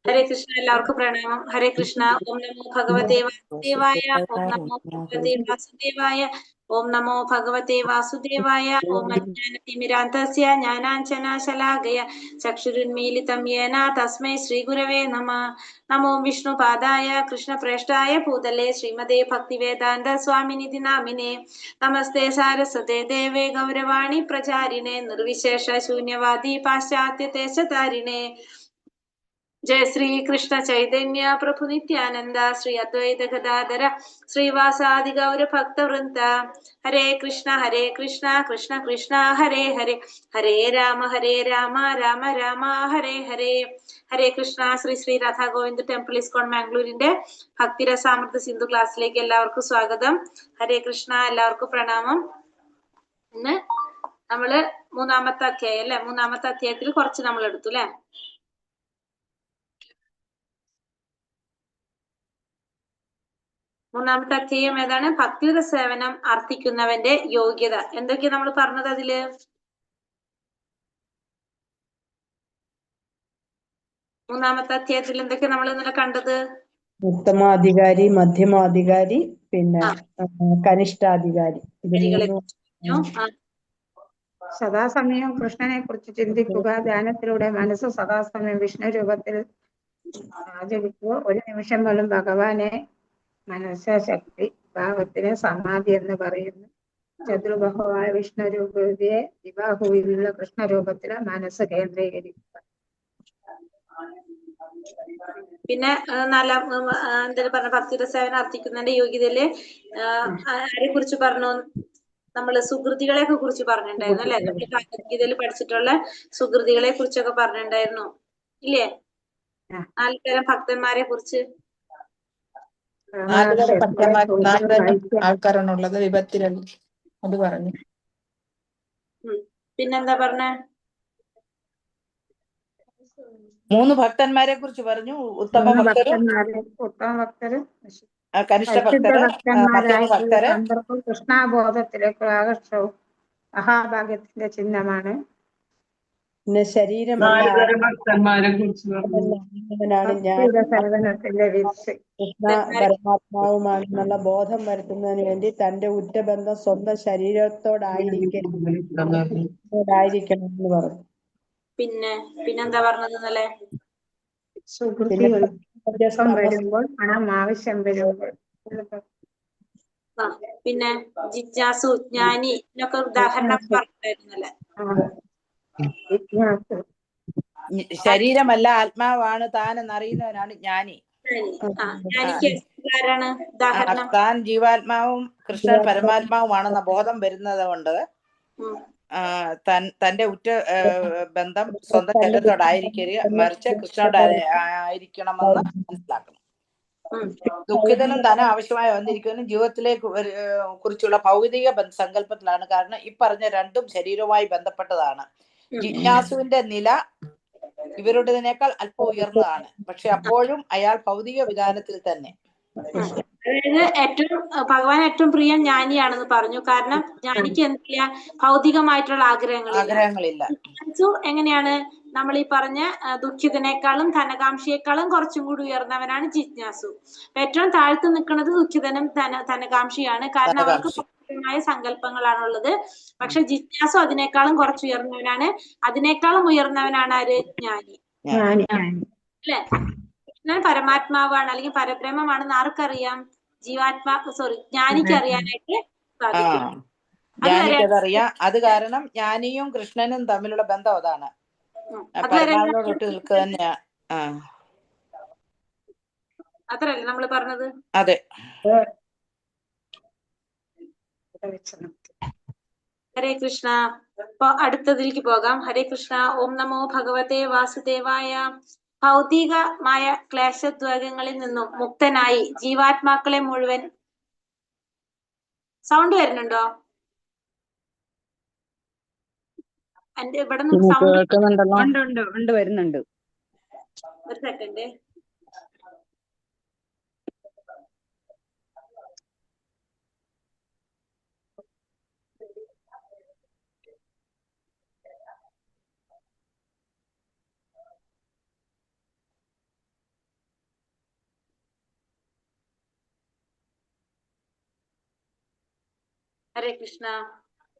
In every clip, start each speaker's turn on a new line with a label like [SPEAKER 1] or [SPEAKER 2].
[SPEAKER 1] ഹരേ കൃഷ്ണ എല്ലാവർക്കും പ്രണാമം. ഹരേ കൃഷ്ണ. ഓം നമോ ഭഗവതേ വാസുദേവായ. ഓം നമോ ഭഗവതേ വാസുദേവായ. ഓം നമോ ഭഗവതേ വാസുദേവായ. ഓം അജ്ഞാനതിമിരാന്തസ്യ ജ്ഞാനാഞ്ജനശലാകയ ചക്ഷുരുന്മീലിതം യേന തസ്മൈ ശ്രീഗുരവേ നമഃ. നമോ വിഷ്ണുപാദായ കൃഷ്ണപ്രേഷ്ഠായ ഭൂതലേ ശ്രീമതേ ഭക്തിവേദാന്ത സ്വാമിനിധി നാമിനേ. നമസ്തേ സാരസ്വതേ ദേവേ ഗൗരവാണി പ്രചാരിണേ നിർവിശേഷ ശൂന്യവാദി പാശ്ചാത്യദേശതാരിണേ. जय श्री कृष्ण चैतन्य प्रभु नित्यानंद श्री अद्वैत गदाधर श्रीवासादि गौर भक्त वृंद. हरे कृष्ण कृष्ण कृष्ण हरे हरे हरे राम राम राम हरे हरे. ഹരേ കൃഷ്ണ. ശ്രീ ശ്രീ രാധാ ഗോവിന്ദ് ടെമ്പിൾ ഇസ്കോൺ മാംഗ്ലൂരിന്റെ ഭക്തിരസാമൃത സിന്ധു ക്ലാസ്സിലേക്ക് എല്ലാവർക്കും സ്വാഗതം. ഹരേ കൃഷ്ണ. എല്ലാവർക്കും പ്രണാമം. ഇന്ന് നമ്മള് മൂന്നാമത്തെ അധ്യായം അല്ലെ, മൂന്നാമത്തെ അധ്യായത്തിൽ കുറച്ച് നമ്മൾ എടുത്തു അല്ലെ. മൂന്നാമത്തെ അധ്യായം ഏതാണ്? ഭക്തിയുടെ സേവനം അർത്ഥിക്കുന്നവന്റെ യോഗ്യത. എന്തൊക്കെയാ നമ്മൾ പറഞ്ഞത് അതില്? മൂന്നാമത്തെ അധ്യായത്തിൽ എന്തൊക്കെയാ നമ്മൾ ഇന്നലെ കണ്ടത്?
[SPEAKER 2] ഉത്തമാധികാരി, മധ്യമാധികാരി, പിന്നെ കനിഷ്ഠാധികാരി.
[SPEAKER 3] സദാസമയം കൃഷ്ണനെ കുറിച്ച് ചിന്തിക്കുക. ധ്യാനത്തിലൂടെ മനസ്സ് സദാസമയം വിഷ്ണു രൂപത്തിൽ ആചരിക്കുക. ഒരു നിമിഷം പോലും ഭഗവാനെ മനസ്സശക്തി ഭാവത്തിന് സമാധി എന്ന് പറയുന്നു. ചതുർബഹുവായ വിഷ്ണു രൂപയെ വിബാഹുവിലുള്ള കൃഷ്ണരൂപത്തില് മനസ്സ് കേന്ദ്രീകരിക്കുക.
[SPEAKER 1] പിന്നെ എന്താ പറഞ്ഞ ഭക്തിയുടെ സേവനം അർത്ഥിക്കുന്നതിന്റെ യോഗ്യതയില് ആരെ കുറിച്ച് പറഞ്ഞു? നമ്മള് സുകൃതികളെ കുറിച്ച് പറഞ്ഞിട്ടുണ്ടായിരുന്നു അല്ലെ. നമ്മൾ ഭഗവത്ഗീതയിൽ പഠിച്ചിട്ടുള്ള സുകൃതികളെ കുറിച്ചൊക്കെ പറഞ്ഞിട്ടുണ്ടായിരുന്നു ഇല്ലേ? 4 തരം ഭക്തന്മാരെ കുറിച്ച്.
[SPEAKER 4] 4 തരം ആൾക്കാരാണുള്ളത് വിഭക്തിരണ്ട് അത് പറഞ്ഞു.
[SPEAKER 1] പിന്നെന്താ പറഞ്ഞ?
[SPEAKER 4] 3 ഭക്തന്മാരെ കുറിച്ച് പറഞ്ഞു. ഉത്തമ ഭക്തരും, കനിഷ്ഠ ഭക്തര്, മധ്യമ ഭക്തര്.
[SPEAKER 3] കൃഷ്ണാബോധത്തിലേക്ക് ആകർഷവും മഹാഭാഗ്യത്തിന്റെ ചിഹ്നമാണ്.
[SPEAKER 2] പിന്നെ ശരീരമല്ല കൃഷ്ണ പരമാത്മാവുമാണെന്നുള്ള ബോധം വരുത്തുന്നതിന് വേണ്ടി തന്റെ ഉറ്റബന്ധം സ്വന്തം ശരീരത്തോടായിരിക്കണം എന്ന് പറഞ്ഞു.
[SPEAKER 1] പിന്നെന്താ പറഞ്ഞത് ഇന്നലെ?
[SPEAKER 3] വരുമ്പോൾ പണം ആവശ്യം വരുമ്പോൾ.
[SPEAKER 1] പിന്നെ ജിജ്ഞാസു, ജ്ഞാനി എന്നൊക്കെ ഉദാഹരണം പറഞ്ഞിട്ടുണ്ടായിരുന്നല്ലേ.
[SPEAKER 4] ശരീരമല്ല ആത്മാവാണ് താൻ എന്നറിയുന്നവനാണ് ജ്ഞാനി. താൻ ജീവാത്മാവും കൃഷ്ണൻ പരമാത്മാവുമാണെന്ന ബോധം വരുന്നത് കൊണ്ട് തന്റെ ഉറ്റ ബന്ധം സ്വന്തം ശരീരത്തോടായിരിക്കരുത്, മറിച്ച് കൃഷ്ണനോട് ആയിരിക്കണമെന്ന് മനസ്സിലാക്കണം. ദുഃഖിതനും ധനം ആവശ്യമായി വന്നിരിക്കുന്നതും ജീവിതത്തിലേക്ക് കുറിച്ചുള്ള ഭൗതിക സങ്കല്പത്തിലാണ്. കാരണം ഈ പറഞ്ഞ രണ്ടും ശരീരവുമായി ബന്ധപ്പെട്ടതാണ്. ജിജ്ഞാസുവിന്റെ നില ഇവരുടേതിനേക്കാൾ അല്പം ഉയർന്നതാണ്. പക്ഷെ അപ്പോഴും അയാൾ ഭൗതിക വിധാനത്തിൽ തന്നെ.
[SPEAKER 1] അതായത് ഭഗവാൻ ഏറ്റവും പ്രിയം ജ്ഞാനിയാണെന്ന് പറഞ്ഞു. കാരണം ജ്ഞാനിക്ക് എന്തില്ല? ഭൗതികമായിട്ടുള്ള ആഗ്രഹങ്ങളില്ല. എങ്ങനെയാണ്? നമ്മൾ ഈ പറഞ്ഞ ദുഃഖിതനേക്കാളും ധനകാംക്ഷിയേക്കാളും കുറച്ചും കൂടി ഉയർന്നവനാണ് ജിജ്ഞാസു. ഏറ്റവും താഴ്ത്തു നിൽക്കുന്നത് ദുഃഖിതനും ധനകാംക്ഷിയാണ്. കാരണം അവർക്ക് ഭൗതികമായ സങ്കല്പങ്ങളാണുള്ളത്. പക്ഷെ ജിജ്ഞാസു അതിനേക്കാളും കുറച്ച് ഉയർന്നവനാണ്. അതിനേക്കാളും ഉയർന്നവനാണ് ആര്? ജ്ഞാനി അല്ലെ. കൃഷ്ണൻ പരമാത്മാവാണ് അല്ലെങ്കിൽ പരബ്രഹ്മമാണെന്ന് ആർക്കറിയാം? ജ്ഞാനിക്ക് അറിയാനായിട്ട് സാധിക്കും.
[SPEAKER 4] ജ്ഞാനിക്കതറിയാം. അത് കാരണം ജ്ഞാനിയും കൃഷ്ണനും തമ്മിലുള്ള ബന്ധം അതാണ്. പരമാത്മാവിനോട് വിട്ടു നിൽക്കുക തന്നെയാ.
[SPEAKER 1] അത്രല്ലേ നമ്മള് പറഞ്ഞത്?
[SPEAKER 4] അതെ.
[SPEAKER 1] ഹരേ കൃഷ്ണ. അപ്പൊ അടുത്തതിലേക്ക് പോകാം. ഹരേ കൃഷ്ണ. ഓം നമോ ഭഗവതേ വാസുദേവായ. ഭൗതികമായ ക്ലേശദ്വേഗങ്ങളിൽ നിന്നും മുക്തനായി ജീവാത്മാക്കളെ മുഴുവൻ. സൗണ്ട് വരുന്നുണ്ടോ? എന്റെ ഇവിടെ നിന്ന് സൗണ്ട്
[SPEAKER 5] കേൾക്കുന്നുണ്ടല്ലോ.
[SPEAKER 3] ഉണ്ട് വരുന്നുണ്ട്.
[SPEAKER 1] ഒരു സെക്കൻഡ്. ഹരേ കൃഷ്ണ.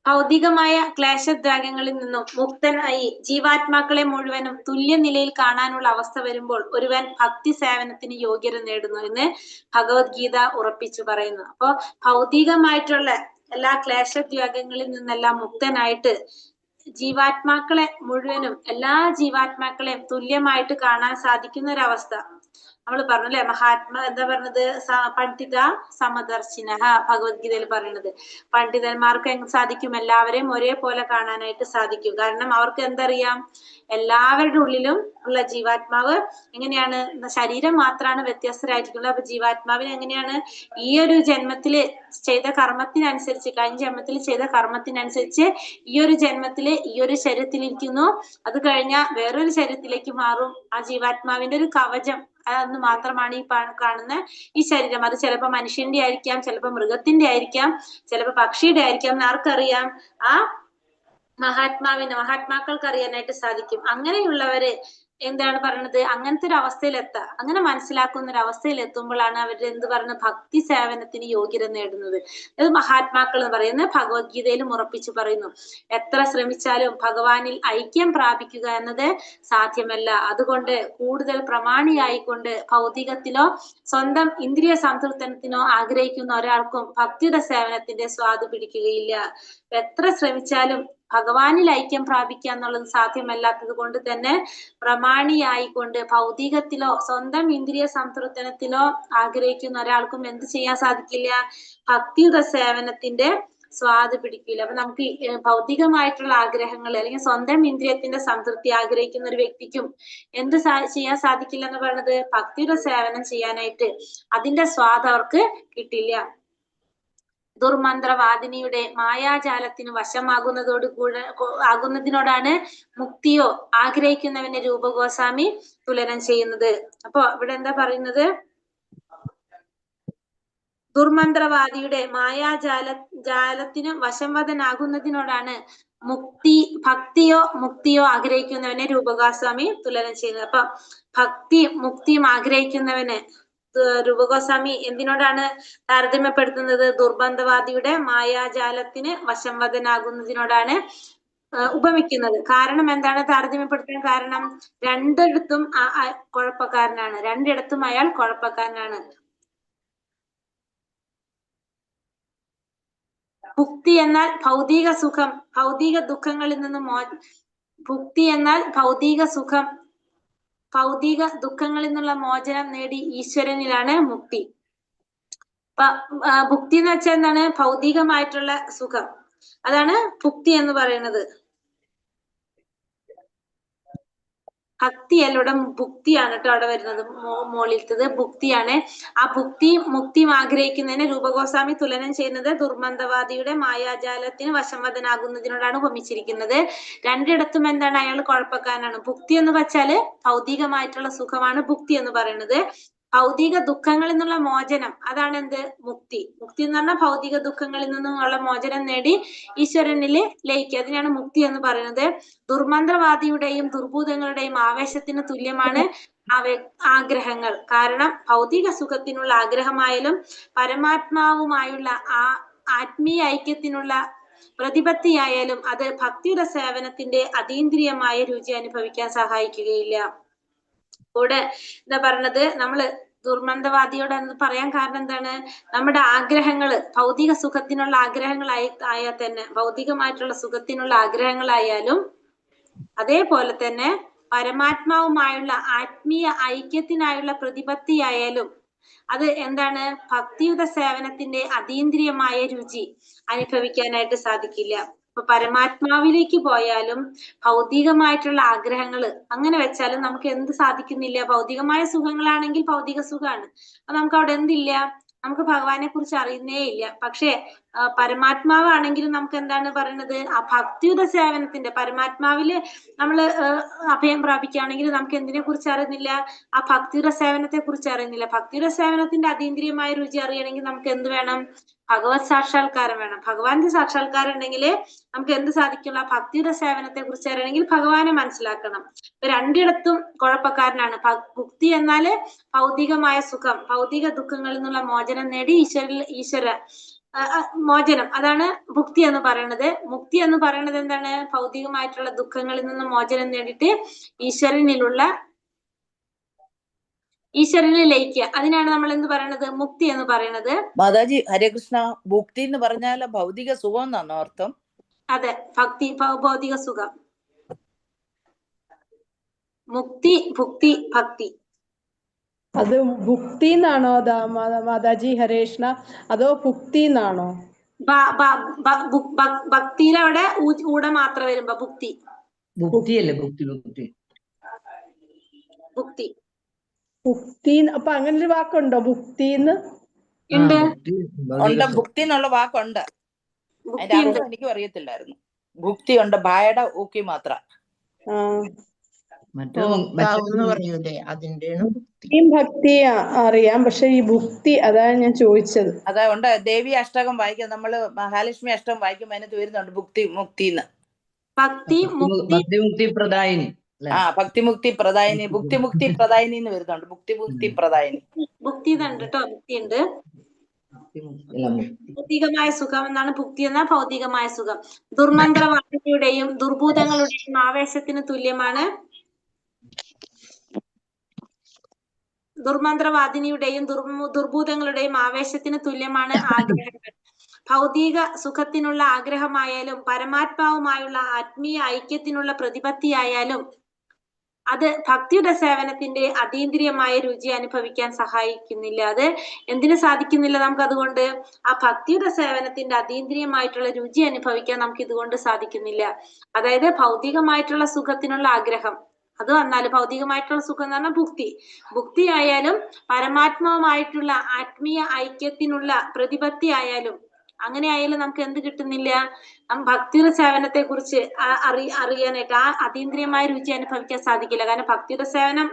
[SPEAKER 1] ഭൗതികമായ ക്ലേശദ്രാഗങ്ങളിൽ നിന്നും മുക്തനായി ജീവാത്മാക്കളെ മുഴുവനും തുല്യ നിലയിൽ കാണാനുള്ള അവസ്ഥ വരുമ്പോൾ ഒരുവൻ ഭക്തി സേവനത്തിന് യോഗ്യത നേടുന്നു എന്ന് ഭഗവത്ഗീത ഉറപ്പിച്ചു പറയുന്നു. അപ്പൊ ഭൗതികമായിട്ടുള്ള എല്ലാ ക്ലേശദ്രാഗങ്ങളിൽ നിന്നെല്ലാം മുക്തനായിട്ട് ജീവാത്മാക്കളെ മുഴുവനും എല്ലാ ജീവാത്മാക്കളെയും തുല്യമായിട്ട് കാണാൻ സാധിക്കുന്ന ഒരവസ്ഥ നമ്മൾ പറഞ്ഞു അല്ലെ. മഹാത്മാ എന്താ പറഞ്ഞത്? പണ്ഡിത സമദർശിന ഭഗവത്ഗീതയിൽ പറയുന്നത്. പണ്ഡിതന്മാർക്ക് എങ്ങനെ സാധിക്കും? എല്ലാവരെയും ഒരേപോലെ കാണാനായിട്ട് സാധിക്കും. കാരണം അവർക്ക് എന്തറിയാം? എല്ലാവരുടെ ഉള്ളിലും ഉള്ള ജീവാത്മാവ് എങ്ങനെയാണ്? ശരീരം മാത്രമാണ് വ്യത്യസ്തരായിരിക്കുന്നത്. അപ്പൊ ജീവാത്മാവിന് എങ്ങനെയാണ് ഈ ഒരു ജന്മത്തില് ചെയ്ത കർമ്മത്തിനനുസരിച്ച്, കഴിഞ്ഞ ജന്മത്തിൽ ചെയ്ത കർമ്മത്തിനനുസരിച്ച് ഈ ഒരു ജന്മത്തില് ഈ ഒരു ശരീരത്തിലിരിക്കുന്നു. അത് കഴിഞ്ഞാൽ വേറൊരു ശരീരത്തിലേക്ക് മാറും. ആ ജീവാത്മാവിന്റെ ഒരു കവചം അതൊന്ന് മാത്രമാണ് ഈ കാണുന്ന ഈ ശരീരം. അത് ചിലപ്പോ മനുഷ്യന്റെ ആയിരിക്കാം, ചിലപ്പോ മൃഗത്തിന്റെ ആയിരിക്കാം, ചിലപ്പോ പക്ഷിയുടെ ആയിരിക്കാം. ആർക്കറിയാം? ആ മഹാത്മാക്കൾക്ക് അറിയാനായിട്ട് സാധിക്കും. അങ്ങനെയുള്ളവര് എന്താണ് പറയുന്നത്? അങ്ങനത്തെ ഒരു അവസ്ഥയിലെത്താം. അങ്ങനെ മനസ്സിലാക്കുന്ന ഒരു അവസ്ഥയിൽ എത്തുമ്പോഴാണ് അവര് എന്ത് പറയുന്നത്? ഭക്തി സേവനത്തിന് യോഗ്യത നേടുന്നത്. അത് മഹാത്മാക്കൾ എന്ന് പറയുന്നത് ഭഗവത്ഗീതയിലും ഉറപ്പിച്ചു പറയുന്നു. എത്ര ശ്രമിച്ചാലും ഭഗവാനിൽ ഐക്യം പ്രാപിക്കുക എന്നത് സാധ്യമല്ല. അതുകൊണ്ട് കൂടുതൽ പ്രമാണിയായിക്കൊണ്ട് ഭൗതികത്തിലോ സ്വന്തം ഇന്ദ്രിയ സംതൃപ്തനത്തിനോ ആഗ്രഹിക്കുന്ന ഒരാൾക്കും ഭക്തിയുടെ സേവനത്തിന്റെ സ്വാദ് പിടിക്കുകയില്ല. എത്ര ശ്രമിച്ചാലും ഭഗവാനിൽ ഐക്യം പ്രാപിക്കുക എന്നുള്ളത് സാധ്യമല്ലാത്തത് കൊണ്ട് തന്നെ പ്രമാണിയായിക്കൊണ്ട് ഭൗതികത്തിലോ സ്വന്തം ഇന്ദ്രിയ സംതൃപ്തനത്തിലോ ആഗ്രഹിക്കുന്ന ഒരാൾക്കും എന്ത് ചെയ്യാൻ സാധിക്കില്ല? ഭക്തിയുടെ സേവനത്തിന്റെ സ്വാദ് പിടിക്കില്ല. അപ്പൊ നമുക്ക് ഭൗതികമായിട്ടുള്ള ആഗ്രഹങ്ങൾ അല്ലെങ്കിൽ സ്വന്തം ഇന്ദ്രിയത്തിന്റെ സംതൃപ്തി ആഗ്രഹിക്കുന്ന ഒരു വ്യക്തിക്കും എന്ത് ചെയ്യാൻ സാധിക്കില്ല എന്ന് പറയുന്നത്? ഭക്തിയുടെ സേവനം ചെയ്യാനായിട്ട് അതിന്റെ സ്വാദ് അവർക്ക് കിട്ടില്ല. ദുർമന്ത്രവാദിനിയുടെ മായാജാലത്തിന് ആകുന്നതിനോടാണ് മുക്തിയോ ആഗ്രഹിക്കുന്നവനെ രൂപഗോസ്വാമി തുലനം ചെയ്യുന്നത്. അപ്പൊ ഇവിടെ എന്താ പറയുന്നത്? ദുർമന്ത്രവാദിയുടെ ജാലത്തിന് വശംവദനാകുന്നതിനോടാണ് ഭക്തിയോ ആഗ്രഹിക്കുന്നവനെ രൂപഗോസ്വാമി തുലനം ചെയ്യുന്നത്. അപ്പൊ മുക്തിയും ആഗ്രഹിക്കുന്നവന് രൂപഗോസ്വാമി എന്തിനോടാണ് താരതമ്യപ്പെടുത്തുന്നത്? ദുർബന്ധവാദിയുടെ മായാജാലത്തിന് വശംവദനാകുന്നതിനോടാണ് ഉപമിക്കുന്നത്. കാരണം എന്താണ് താരതമ്യപ്പെടുത്താൻ കാരണം? രണ്ടിടത്തും കുഴപ്പക്കാരനാണ്. രണ്ടിടത്തും അയാൾ കുഴപ്പക്കാരനാണ്. ഭുക്തി എന്നാൽ ഭൗതിക സുഖം, ഭൗതിക ദുഃഖങ്ങളിൽ നിന്നും ഭുക്തി എന്നാൽ ഭൗതിക സുഖം, ഭൗതിക ദുഃഖങ്ങളിൽ നിന്നുള്ള മോചനം നേടി ഈശ്വരനിലാണ് മുക്തി. ഭുക്തി എന്ന് വെച്ചാൽ എന്താണ്? ഭൗതികമായിട്ടുള്ള സുഖം. അതാണ് ഭുക്തി എന്ന് പറയുന്നത്. ഭക്തിയല്ല, ഇവിടെ ഭുക്തിയാണ് കേട്ടോ അവിടെ വരുന്നത്. മോളിലത്തത് ഭുക്തിയാണ്. ആ മുക്തിയും ആഗ്രഹിക്കുന്നതിന് രൂപഗോസ്വാമി തുലനം ചെയ്യുന്നത് ദുർമന്ത്രവാദിയുടെ മായാജാലത്തിന് വശംവദനാകുന്നതിനോടാണ് ഉപമിച്ചിരിക്കുന്നത്. രണ്ടിടത്തും എന്താണ്? അയാൾ കുഴപ്പക്കാരനാണ്. ഭുക്തി എന്ന് വെച്ചാല് ഭൗതികമായിട്ടുള്ള സുഖമാണ് ഭുക്തി എന്ന് പറയുന്നത്. ഭൗതിക ദുഃഖങ്ങളിൽ നിന്നുള്ള മോചനം അതാണ് എന്ത്? മുക്തി. മുക്തി എന്ന് പറഞ്ഞാൽ ഭൗതിക ദുഃഖങ്ങളിൽ നിന്നുള്ള മോചനം നേടി ഈശ്വരനില് ലയിക്കുക. അതിനാണ് മുക്തി എന്ന് പറയുന്നത്. ദുർമന്ത്രവാദിയുടെയും ദുർഭൂതങ്ങളുടെയും ആവേശത്തിന് തുല്യമാണ് ആഗ്രഹങ്ങൾ. കാരണം ഭൗതിക സുഖത്തിനുള്ള ആഗ്രഹമായാലും പരമാത്മാവുമായുള്ള ആത്മീയ ഐക്യത്തിനുള്ള പ്രതിപത്തിയായാലും അത് ഭക്തിയുടെ സേവനത്തിന്റെ അതീന്ദ്രിയമായ രുചി അനുഭവിക്കാൻ സഹായിക്കുകയില്ല. കൂടെ എന്താ പറഞ്ഞത്? നമ്മള് ദുർമന്ത്രവാദിയോട് എന്ന് പറയാൻ കാരണം എന്താണ്? നമ്മുടെ ആഗ്രഹങ്ങള് ഭൗതിക സുഖത്തിനുള്ള ആഗ്രഹങ്ങളായാൽ തന്നെ, ഭൗതികമായിട്ടുള്ള സുഖത്തിനുള്ള ആഗ്രഹങ്ങളായാലും അതേപോലെ തന്നെ പരമാത്മാവുമായുള്ള ആത്മീയ ഐക്യത്തിനായുള്ള പ്രതിപത്തിയായാലും അത് എന്താണ്? ഭക്തിയുടെ സേവനത്തിന്റെ അതീന്ദ്രിയമായ രുചി അനുഭവിക്കാനായിട്ട് സാധിക്കില്ല. അപ്പൊ പരമാത്മാവിലേക്ക് പോയാലും ഭൗതികമായിട്ടുള്ള ആഗ്രഹങ്ങൾ അങ്ങനെ വെച്ചാലും നമുക്ക് എന്ത് സാധിക്കുന്നില്ല? ഭൗതികമായ സുഖങ്ങളാണെങ്കിൽ ഭൗതിക സുഖമാണ്. അപ്പൊ നമുക്ക് അവിടെ എന്തില്ല? നമുക്ക് ഭഗവാനെ കുറിച്ച് അറിയുന്നേ ഇല്ല. പക്ഷേ പരമാത്മാവാണെങ്കിലും നമുക്ക് എന്താണ് പറയുന്നത്, ആ ഭക്തിയുത സേവനത്തിന്റെ പരമാത്മാവില് നമ്മള് അഭയം പ്രാപിക്കുകയാണെങ്കിൽ നമുക്ക് എന്തിനെ കുറിച്ച് അറിയുന്നില്ല, ആ ഭക്തിയുത സേവനത്തെ കുറിച്ച് അറിയുന്നില്ല. ഭക്തിയുത സേവനത്തിന്റെ അതീന്ദ്രിയമായ രുചി അറിയണമെങ്കിൽ നമുക്ക് എന്ത് വേണം, ഭഗവത് സാക്ഷാത്കാരം വേണം. ഭഗവാന്റെ സാക്ഷാത്കാരം ഉണ്ടെങ്കിൽ നമുക്ക് എന്ത് സാധിക്കുള്ള, ഭക്തിയുടെ സേവനത്തെ കുറിച്ച് അറിയണമെങ്കിൽ ഭഗവാനെ മനസ്സിലാക്കണം. രണ്ടിടത്തും കുഴപ്പക്കാരനാണ്. ഭുക്തി എന്നാല് ഭൗതികമായ സുഖം, ഭൗതിക ദുഃഖങ്ങളിൽ നിന്നുള്ള മോചനം നേടി ഈശ്വര മോചനം, അതാണ് ഭുക്തി എന്ന് പറയുന്നത്. മുക്തി എന്ന് പറയുന്നത് എന്താണ്, ഭൗതികമായിട്ടുള്ള ദുഃഖങ്ങളിൽ നിന്ന് മോചനം നേടിയിട്ട് ഈശ്വരനെ ലയിക്കുക. അതിനാണ് നമ്മൾ എന്ത് പറയുന്നത്, മുക്തി എന്ന് പറയുന്നത്.
[SPEAKER 4] മാതാജി ഹരേകൃഷ്ണ, ഭുക്തി എന്ന് പറഞ്ഞാൽ ഭൗതിക സുഖം എന്നാണോ അർത്ഥം?
[SPEAKER 1] അതെ, ഭൗതിക സുഖം. മുക്തി, ഭുക്തി, ഭക്തി.
[SPEAKER 2] അത് ഭുക്തി എന്നാണോ മാതാജി ഹരേഷ്ണ, അതോ ഭുക്തി എന്നാണോ?
[SPEAKER 1] ഭക്തിയിൽ അവിടെ ഊട മാത്രം വരുമ്പോ ഭുക്തി.
[SPEAKER 5] ഭുക്തിയല്ലേ, ഭുക്തി ഭുക്തി
[SPEAKER 1] ഭുക്തി
[SPEAKER 2] ഭുക്തി. അപ്പൊ അങ്ങനെ ഒരു വാക്കുണ്ടോ ഭുക്തിന്ന്?
[SPEAKER 1] ഉണ്ട്,
[SPEAKER 4] ഉണ്ട്. ഭുക്തി എന്നുള്ള വാക്കുണ്ട്. അതിന്റെ അർത്ഥം എനിക്കും അറിയത്തില്ലായിരുന്നു. ഭുക്തി ഉണ്ട്, ഭായയുടെ ഊക്കി മാത്ര.
[SPEAKER 2] ഭക്തി അറിയാം, പക്ഷെ ഈ ഭുക്തി അതാണ് ഞാൻ ചോദിച്ചത്.
[SPEAKER 4] അതുകൊണ്ട് ദേവി അഷ്ടകം വായിക്കാം, നമ്മള് മഹാലക്ഷ്മി അഷ്ടകം വായിക്കുമ്പോൾ അതിനകത്ത് വരുന്നുണ്ട് ഭുക്തി മുക്തിന്ന്.
[SPEAKER 5] ഭക്തിമുക്തി പ്രദായിനി.
[SPEAKER 4] ഭക്തിമുക്തി പ്രദായിനി, ഭുക്തിമുക്തി പ്രദായിനി എന്ന് വരുന്നുണ്ട്. ഭുക്തിമുക്തി പ്രദായിനി,
[SPEAKER 1] ഭുക്തി ഉണ്ട് കേട്ടോ, ഭുക്തി ഉണ്ട്. ഭൗതികമായ സുഖം എന്നാണ് ഭുക്തി എന്ന ഭൗതികമായ സുഖം. ദുർമന്ത്രവാദിനിയുടെയും ദുർഭൂതങ്ങളുടെയും ആവേശത്തിന് തുല്യമാണ്. ദുർമന്ത്രവാദിനിയുടെയും ദുർഭൂതങ്ങളുടെയും ആവേശത്തിന് തുല്യമാണ് ആഗ്രഹങ്ങൾ. ഭൗതിക സുഖത്തിനുള്ള ആഗ്രഹമായാലും പരമാത്മാവുമായുള്ള ആത്മീയ ഐക്യത്തിനുള്ള പ്രതിപത്തിയായാലും അത് ഭക്തിയുടെ സേവനത്തിന്റെ അതീന്ദ്രിയമായ രുചി അനുഭവിക്കാൻ സഹായിക്കുന്നില്ല. അത് എന്തിനു സാധിക്കുന്നില്ല നമുക്ക്? അതുകൊണ്ട് ആ ഭക്തിയുടെ സേവനത്തിന്റെ അതീന്ദ്രിയമായിട്ടുള്ള രുചി അനുഭവിക്കാൻ നമുക്ക് ഇതുകൊണ്ട് സാധിക്കുന്നില്ല. അതായത് ഭൗതികമായിട്ടുള്ള സുഖത്തിനുള്ള ആഗ്രഹം അത് വന്നാല്, ഭൗതികമായിട്ടുള്ള സുഖം എന്ന് പറഞ്ഞാൽ ഭുക്തി ആയാലും പരമാത്മാവുമായിട്ടുള്ള ആത്മീയ ഐക്യത്തിനുള്ള പ്രതിപത്തി ആയാലും അങ്ങനെ ആയാലും നമുക്ക് എന്ത് കിട്ടുന്നില്ല, ഭക്തിയുടെ സേവനത്തെ കുറിച്ച് അറിയാനായിട്ട് ആ അതീന്ദ്രിയമായ രുചി അനുഭവിക്കാൻ സാധിക്കില്ല. കാരണം ഭക്തിയുടെ സേവനം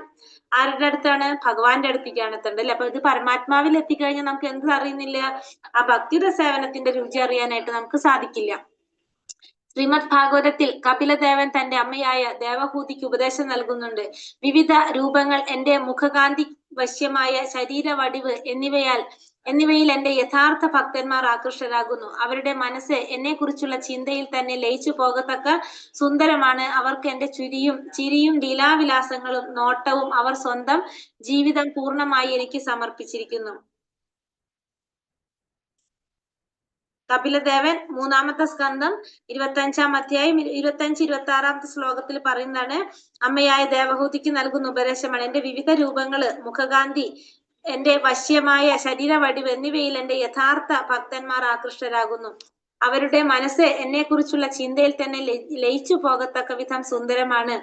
[SPEAKER 1] ആരുടെ അടുത്താണ്? ഭഗവാന്റെ അടുത്തേക്കാണ് എത്തേണ്ടത് അല്ലെ. അപ്പൊ ഇത് പരമാത്മാവിൽ എത്തിക്കഴിഞ്ഞാൽ നമുക്ക് എന്ത് അറിയുന്നില്ല, ആ ഭക്തിയുടെ സേവനത്തിന്റെ രുചി അറിയാനായിട്ട് നമുക്ക് സാധിക്കില്ല. ശ്രീമദ് ഭാഗവതത്തിൽ കപിലദേവൻ തന്റെ അമ്മയായ ദേവഹൂതിക്ക് ഉപദേശം നൽകുന്നുണ്ട്. വിവിധ രൂപങ്ങൾ, എന്റെ മുഖകാന്തി വശ്യമായ ശരീര വടിവ് എന്നിവയിൽ എന്റെ യഥാർത്ഥ ഭക്തന്മാർ ആകൃഷ്ടരാകുന്നു. അവരുടെ മനസ്സ് എന്നെ കുറിച്ചുള്ള ചിന്തയിൽ തന്നെ ലയിച്ചു പോകത്തക്ക സുന്ദരമാണ്. അവർക്ക് എന്റെ ചിരിയും ലീലാവിലാസങ്ങളും നോട്ടവും അവർ സ്വന്തം ജീവിതം പൂർണ്ണമായി എനിക്ക് സമർപ്പിച്ചിരിക്കുന്നു. കപിലദേവൻ 3-ാമത്തെ സ്കന്ധം 25-ാം അധ്യായം 25-26 ശ്ലോകത്തിൽ പറയുന്നതാണ്, അമ്മയായ ദേവഹൂതിക്ക് നൽകുന്ന ഉപദേശമാണ്. എന്റെ വിവിധ രൂപങ്ങള്, മുഖകാന്തി, എന്റെ വശ്യമായ ശരീര വടിവ് എന്നിവയിൽ എന്റെ യഥാർത്ഥ ഭക്തന്മാർ ആകൃഷ്ടരാകുന്നു. അവരുടെ മനസ്സ് എന്നെ കുറിച്ചുള്ള ചിന്തയിൽ തന്നെ ലയിച്ചു പോകത്തക്ക വിധം സുന്ദരമാണ്.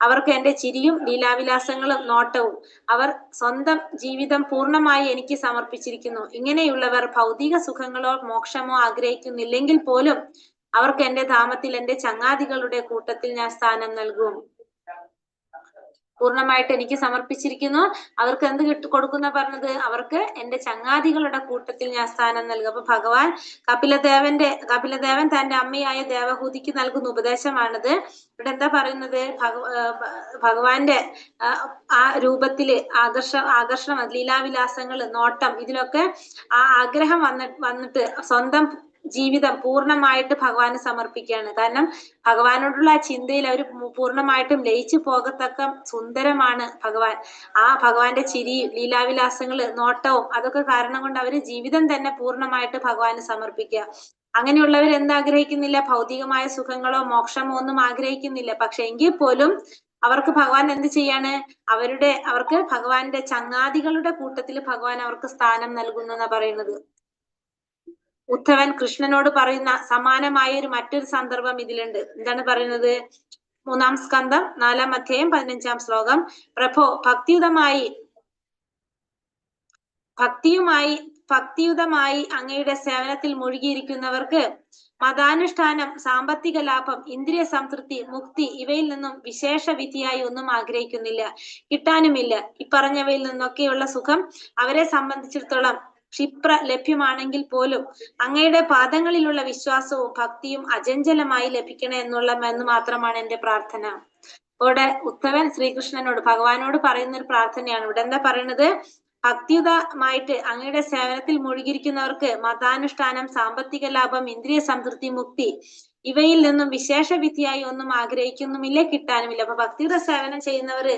[SPEAKER 1] അവർക്ക് എന്റെ ചിരിയും ലീലാവിലാസങ്ങളും നോട്ടവും അവർ സ്വന്തം ജീവിതം പൂർണ്ണമായി എനിക്ക് സമർപ്പിച്ചിരിക്കുന്നു. ഇങ്ങനെയുള്ളവർ ഭൗതിക സുഖങ്ങളോ മോക്ഷമോ ആഗ്രഹിക്കുന്നില്ലെങ്കിൽ പോലും അവർക്ക് എന്റെ ധാമത്തിൽ എന്റെ ചങ്ങാതികളുടെ കൂട്ടത്തിൽ ഞാൻ സ്ഥാനം നൽകും. പൂർണ്ണമായിട്ട് എനിക്ക് സമർപ്പിച്ചിരിക്കുന്നു. അവർക്ക് എന്ത് കൊടുക്കുന്ന പറഞ്ഞത്? അവർക്ക് എന്റെ ചങ്ങാതികളുടെ കൂട്ടത്തിൽ ഞാൻ സ്ഥാനം നൽകും. അപ്പൊ കപിലദേവൻ തന്റെ അമ്മയായ ദേവഹൂതിക്ക് നൽകുന്ന ഉപദേശമാണിത്. ഇവിടെ എന്താ പറയുന്നത്? ഭഗവാന്റെ ആ രൂപത്തില് ആകർഷണം, ലീലാവിലാസങ്ങള്, നോട്ടം, ഇതിലൊക്കെ ആ ആഗ്രഹം വന്നിട്ട് സ്വന്തം ജീവിതം പൂർണ്ണമായിട്ട് ഭഗവാന് സമർപ്പിക്കുകയാണ്. കാരണം ഭഗവാനോടുള്ള ആ ചിന്തയിൽ അവർ പൂർണ്ണമായിട്ടും ലയിച്ചു പോകത്തക്ക സുന്ദരമാണ് ഭഗവാൻ. ആ ഭഗവാന്റെ ചിരി, ലീലാവിലാസങ്ങള്, നോട്ടവും അതൊക്കെ കാരണം കൊണ്ട് അവര് ജീവിതം തന്നെ പൂർണ്ണമായിട്ട് ഭഗവാന് സമർപ്പിക്കുക. അങ്ങനെയുള്ളവർ എന്താഗ്രഹിക്കുന്നില്ല? ഭൗതികമായ സുഖങ്ങളോ മോക്ഷമോ ഒന്നും ആഗ്രഹിക്കുന്നില്ല. പക്ഷെ എങ്കിൽ പോലും അവർക്ക് ഭഗവാൻ എന്ത് ചെയ്യാണ്? അവർക്ക് ഭഗവാന്റെ ചങ്ങാതികളുടെ കൂട്ടത്തിൽ ഭഗവാൻ അവർക്ക് സ്ഥാനം നൽകുന്നു എന്നാ പറയുന്നത്. ഉദ്ധവൻ കൃഷ്ണനോട് പറയുന്ന സമാനമായ മറ്റൊരു സന്ദർഭം ഇതിലുണ്ട്. എന്താണ് പറയുന്നത്? 3-ാം സ്കന്ധം 4-ാം അധ്യായം 15-ാം ശ്ലോകം. പ്രഭോ, ഭക്തിയുതമായി അങ്ങയുടെ സേവനത്തിൽ മുഴുകിയിരിക്കുന്നവർക്ക് മതാനുഷ്ഠാനം, സാമ്പത്തിക ലാഭം, ഇന്ദ്രിയ സംതൃപ്തി, മുക്തി ഇവയിൽ നിന്നും വിശേഷ വിധിയായി ഒന്നും ആഗ്രഹിക്കുന്നില്ല, കിട്ടാനുമില്ല. ഇപ്പറഞ്ഞവയിൽ നിന്നൊക്കെയുള്ള സുഖം അവരെ സംബന്ധിച്ചിടത്തോളം ക്ഷിപ്ര ലഭ്യമാണെങ്കിൽ പോലും അങ്ങയുടെ പാദങ്ങളിലുള്ള വിശ്വാസവും ഭക്തിയും അചഞ്ചലമായി ലഭിക്കണേ എന്ന് മാത്രമാണ് എന്റെ പ്രാർത്ഥന. ഇവിടെ ഉദ്ധവൻ ശ്രീകൃഷ്ണനോട്, ഭഗവാനോട് പറയുന്ന ഒരു പ്രാർത്ഥനയാണ്. ഇവിടെ എന്താ പറയുന്നത്? ഭക്തിയുതമായിട്ട് അങ്ങയുടെ സേവനത്തിൽ മുഴുകിയിരിക്കുന്നവർക്ക് മതാനുഷ്ഠാനം, സാമ്പത്തിക ലാഭം, ഇന്ദ്രിയ സംതൃപ്തി, മുക്തി ഇവയിൽ നിന്നും വിശേഷ വിധിയായി ഒന്നും ആഗ്രഹിക്കുന്നുമില്ല, കിട്ടാനുമില്ല. അപ്പൊ ഭക്തിയുടെ സേവനം ചെയ്യുന്നവര്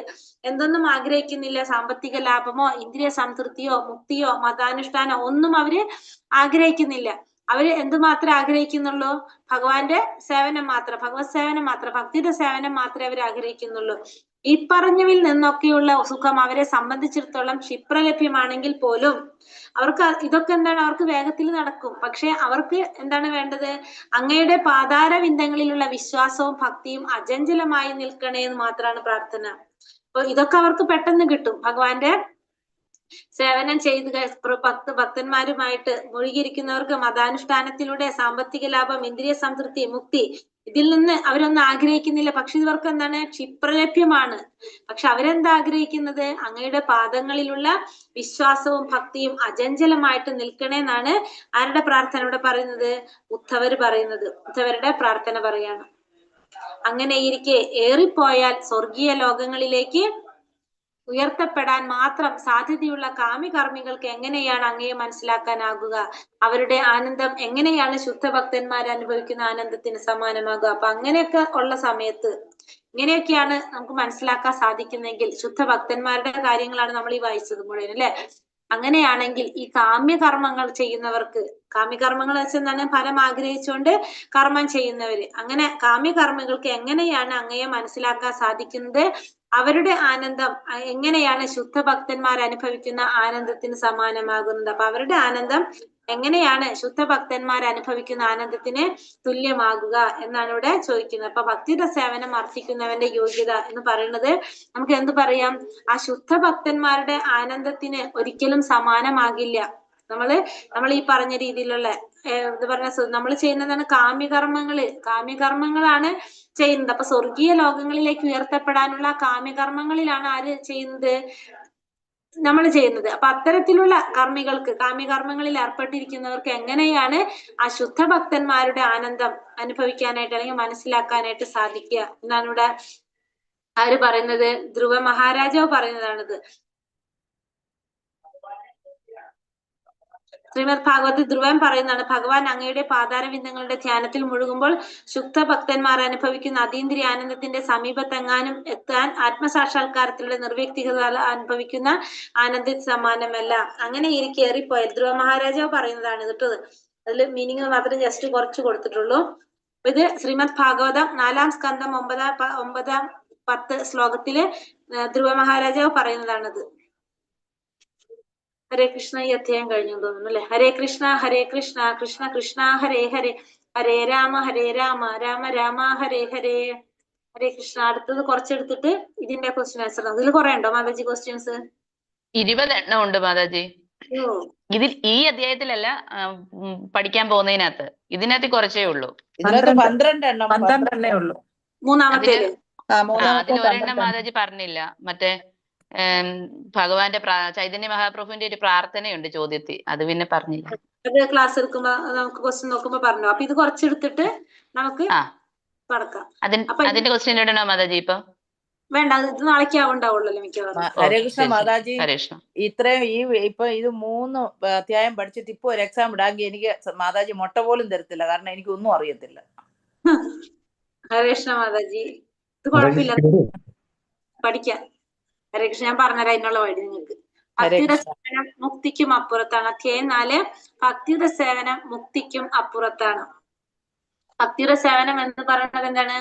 [SPEAKER 1] എന്തൊന്നും ആഗ്രഹിക്കുന്നില്ല, സാമ്പത്തിക ലാഭമോ ഇന്ദ്രിയ സംതൃപ്തിയോ മുക്തിയോ മതാനുഷ്ഠാനോ ഒന്നും അവര് ആഗ്രഹിക്കുന്നില്ല. അവര് എന്തുമാത്രം ആഗ്രഹിക്കുന്നുള്ളൂ? ഭഗവാന്റെ സേവനം മാത്രം, ഭഗവത് സേവനം മാത്രം, ഭക്തിയുടെ സേവനം മാത്രമേ അവർ ആഗ്രഹിക്കുന്നുള്ളൂ. ഈ പറഞ്ഞവിൽ നിന്നൊക്കെയുള്ള സുഖം അവരെ സംബന്ധിച്ചിടത്തോളം ക്ഷിപ്രലഭ്യമാണെങ്കിൽ പോലും അവർക്ക് ഇതൊക്കെ എന്താണ്, അവർക്ക് വേഗത്തിൽ നടക്കും. പക്ഷെ അവർക്ക് എന്താണ് വേണ്ടത്? അങ്ങയുടെ പാതാരവിന്ദങ്ങളിലുള്ള വിശ്വാസവും ഭക്തിയും അചഞ്ചലമായി നിൽക്കണേ എന്ന് മാത്രമാണ് പ്രാർത്ഥന. അപ്പൊ ഇതൊക്കെ അവർക്ക് പെട്ടെന്ന് കിട്ടും. ഭഗവാന്റെ സേവനം ചെയ്ത് ഭക്തന്മാരുമായിട്ട് മുഴുകിയിരിക്കുന്നവർക്ക് മതാനുഷ്ഠാനത്തിലൂടെ സാമ്പത്തിക ലാഭം, ഇന്ദ്രിയ സംതൃപ്തി, മുക്തി ഇതിൽ നിന്ന് അവരൊന്നും ആഗ്രഹിക്കുന്നില്ല. പക്ഷെ ഇവർക്ക് എന്താണ്? ക്ഷിപ്രലഭ്യമാണ്. പക്ഷെ അവരെന്താ ആഗ്രഹിക്കുന്നത്? അങ്ങയുടെ പാദങ്ങളിലുള്ള വിശ്വാസവും ഭക്തിയും അചഞ്ചലമായിട്ട് നിൽക്കണേന്നാണ് ആരുടെ പ്രാർത്ഥന ഇവിടെ പറയുന്നത്? ഉദ്ധവര് പറയുന്നത്. ഉദ്ധവരുടെ പ്രാർത്ഥന പറയാണ്. അങ്ങനെ ഇരിക്കെ ഏറിപ്പോയാൽ സ്വർഗീയ ലോകങ്ങളിലേക്ക് ഉയർത്തപ്പെടാൻ മാത്രം സാധ്യതയുള്ള കാമികർമ്മികൾക്ക് എങ്ങനെയാണ് അങ്ങയെ മനസ്സിലാക്കാനാകുക? അവരുടെ ആനന്ദം എങ്ങനെയാണ് ശുദ്ധഭക്തന്മാർ അനുഭവിക്കുന്ന ആനന്ദത്തിന് സമാനമാകുക? അപ്പൊ അങ്ങനെയൊക്കെ ഉള്ള സമയത്ത് ഇങ്ങനെയൊക്കെയാണ് നമുക്ക് മനസ്സിലാക്കാൻ സാധിക്കുന്നെങ്കിൽ, ശുദ്ധഭക്തന്മാരുടെ കാര്യങ്ങളാണ് നമ്മൾ ഈ വായിച്ചത് മുഴുവൻ അല്ലെ. അങ്ങനെയാണെങ്കിൽ ഈ കാമ്യകർമ്മങ്ങൾ ചെയ്യുന്നവർക്ക്, കാമ്യകർമ്മങ്ങൾ വെച്ചെന്താണ്? ഫലം ആഗ്രഹിച്ചുകൊണ്ട് കർമ്മം ചെയ്യുന്നവര്, അങ്ങനെ കാമ്യകർമ്മികൾക്ക് എങ്ങനെയാണ് അങ്ങയെ മനസ്സിലാക്കാൻ സാധിക്കുന്നത്? അവരുടെ ആനന്ദം എങ്ങനെയാണ് ശുദ്ധഭക്തന്മാർ അനുഭവിക്കുന്ന ആനന്ദത്തിന് സമാനമാകുന്നത്? അപ്പൊ അവരുടെ ആനന്ദം എങ്ങനെയാണ് ശുദ്ധഭക്തന്മാർ അനുഭവിക്കുന്ന ആനന്ദത്തിന് തുല്യമാകുക എന്നാണ് ഇവിടെ ചോദിക്കുന്നത്. അപ്പൊ ഭക്തിയുടെ സേവനം അർത്ഥിക്കുന്നവന്റെ യോഗ്യത എന്ന് പറയുന്നത് നമുക്ക് എന്ത് പറയാം? ആ ശുദ്ധഭക്തന്മാരുടെ ആനന്ദത്തിന് ഒരിക്കലും സമാനമാകില്ല. നമ്മൾ ഈ പറഞ്ഞ രീതിയിലുള്ള ഇത് പറഞ്ഞ നമ്മൾ ചെയ്യുന്നതാണ് കാമ്യകർമ്മങ്ങളാണ് ചെയ്യുന്നത്. അപ്പൊ സ്വർഗീയ ലോകങ്ങളിലേക്ക് ഉയർത്തപ്പെടാനുള്ള കാമ്യകർമ്മങ്ങളിലാണ് ആര് ചെയ്യുന്നത്? നമ്മൾ ചെയ്യുന്നത്. അപ്പൊ അത്തരത്തിലുള്ള കാമ്യകർമ്മങ്ങളിൽ ഏർപ്പെട്ടിരിക്കുന്നവർക്ക് എങ്ങനെയാണ് ആ ശുദ്ധഭക്തന്മാരുടെ ആനന്ദം അനുഭവിക്കാനായിട്ട് അല്ലെങ്കിൽ മനസ്സിലാക്കാനായിട്ട് സാധിക്കുക എന്നാണ് ഇവിടെ ആര് പറയുന്നത്? ധ്രുവ മഹാരാജാവ് പറയുന്നതാണിത്. ശ്രീമദ് ഭാഗവത് ധ്രുവൻ പറയുന്നതാണ്, ഭഗവാൻ അങ്ങയുടെ പാതാരവിന്ദങ്ങളുടെ ധ്യാനത്തിൽ മുഴുകുമ്പോൾ ശുദ്ധഭക്തന്മാർ അനുഭവിക്കുന്ന അതീന്ദ്രിയ ആനന്ദത്തിന്റെ സമീപത്തെങ്ങാനും എത്താൻ ആത്മസാക്ഷാത്കാരത്തിലൂടെ നിർവ്യക്തികത അനുഭവിക്കുന്ന ആനന്ദത്തിന് സമാനമല്ല. അങ്ങനെ ഇരിക്കേറിപ്പോയാൽ, ധ്രുവ മഹാരാജാവ് പറയുന്നതാണ് കേട്ടോ. അതിൽ മീനിങ് മാത്രം ജസ്റ്റ് കുറച്ച് കൊടുത്തിട്ടുള്ളൂ. ഇത് ശ്രീമദ് ഭാഗവതം 4-ാം സ്കന്ധം 9-10 ശ്ലോകത്തില് ധ്രുവ മഹാരാജാവ് പറയുന്നതാണിത്. ഹരേ കൃഷ്ണ. ഈ അധ്യായം കഴിഞ്ഞു തോന്നുന്നു അല്ലെ. ഹരേ കൃഷ്ണ കൃഷ്ണ കൃഷ്ണ ഹരേ ഹരേ, ഹരേ രാമ രാമ രാമ ഹരേ ഹരേ. ഹരേ കൃഷ്ണ. അടുത്തത് കുറച്ചെടുത്തിട്ട് ഇതിന്റെ ക്വസ്റ്റ്യൻ ആൻസർ. ഇതിൽ കുറെ ഉണ്ടോ മാതാജി ക്വസ്റ്റ്യൻസ്?
[SPEAKER 6] 20 എണ്ണം ഉണ്ട് മാതാജി. ഇതിൽ ഈ അധ്യായത്തിലല്ല, പഠിക്കാൻ പോകുന്നതിനകത്ത്. ഇതിനകത്ത് കുറച്ചേ ഉള്ളൂ.
[SPEAKER 4] ഇതിനകത്ത് 12 എണ്ണം.
[SPEAKER 2] 12 ഉള്ളൂ.
[SPEAKER 1] മൂന്നാമത്തേല്
[SPEAKER 6] അതിൽ ഒരെണ്ണം മാതാജി പറഞ്ഞില്ല. മറ്റേ ഭഗവാന്റെ ചൈതന്യ മഹാപ്രഭുവിന്റെ ഒരു പ്രാർത്ഥനയുണ്ട് ചോദ്യത്തിൽ, അത് പിന്നെ പറഞ്ഞില്ല.
[SPEAKER 1] അത് ക്ലാസ് എടുക്കുമ്പോ നമുക്ക് ക്വസ്റ്റ്യൻ നോക്കുമ്പോ പറഞ്ഞു. അപ്പൊ ഇത് കുറച്ചെടുത്തിട്ട് നമുക്ക് കടക്കാം.
[SPEAKER 6] അതിന്റെ ക്വസ്റ്റ്യൻ ഇടണോ മാതാജി? ഇപ്പൊ
[SPEAKER 1] വേണ്ട, ഇത് നാളേക്ക് ആവുണ്ടാവുള്ളല്ലോ മിക്കവാറും.
[SPEAKER 4] ഹരേ കൃഷ്ണ മാതാജി.
[SPEAKER 6] ഹരേ കൃഷ്ണ.
[SPEAKER 4] ഇത്രയും ഇപ്പൊ ഇത് 3 അധ്യായം പഠിച്ചിട്ട് ഇപ്പൊ ഒരു എക്സാം ഇടാമെങ്കിൽ എനിക്ക് മാതാജി മുട്ട പോലും തരത്തില്ല, കാരണം എനിക്ക് ഒന്നും അറിയത്തില്ല.
[SPEAKER 1] ഹരേ കൃഷ്ണ മാതാജി. ഇത് കുഴപ്പമില്ല, പഠിക്കാം. ഹരേ കൃഷ്ണ. ഞാൻ പറഞ്ഞുതരാം അതിനുള്ള വഴി നിങ്ങൾക്ക്. ഭക്തിയുടെ സേവനം മുക്തിക്കും അപ്പുറത്താണ്. അധ്യായം 4 ഭക്തിയുടെ സേവനം മുക്തിക്കും അപ്പുറത്താണ്. ഭക്തിയുടെ സേവനം എന്ന് പറയുന്നത് എന്താണ്?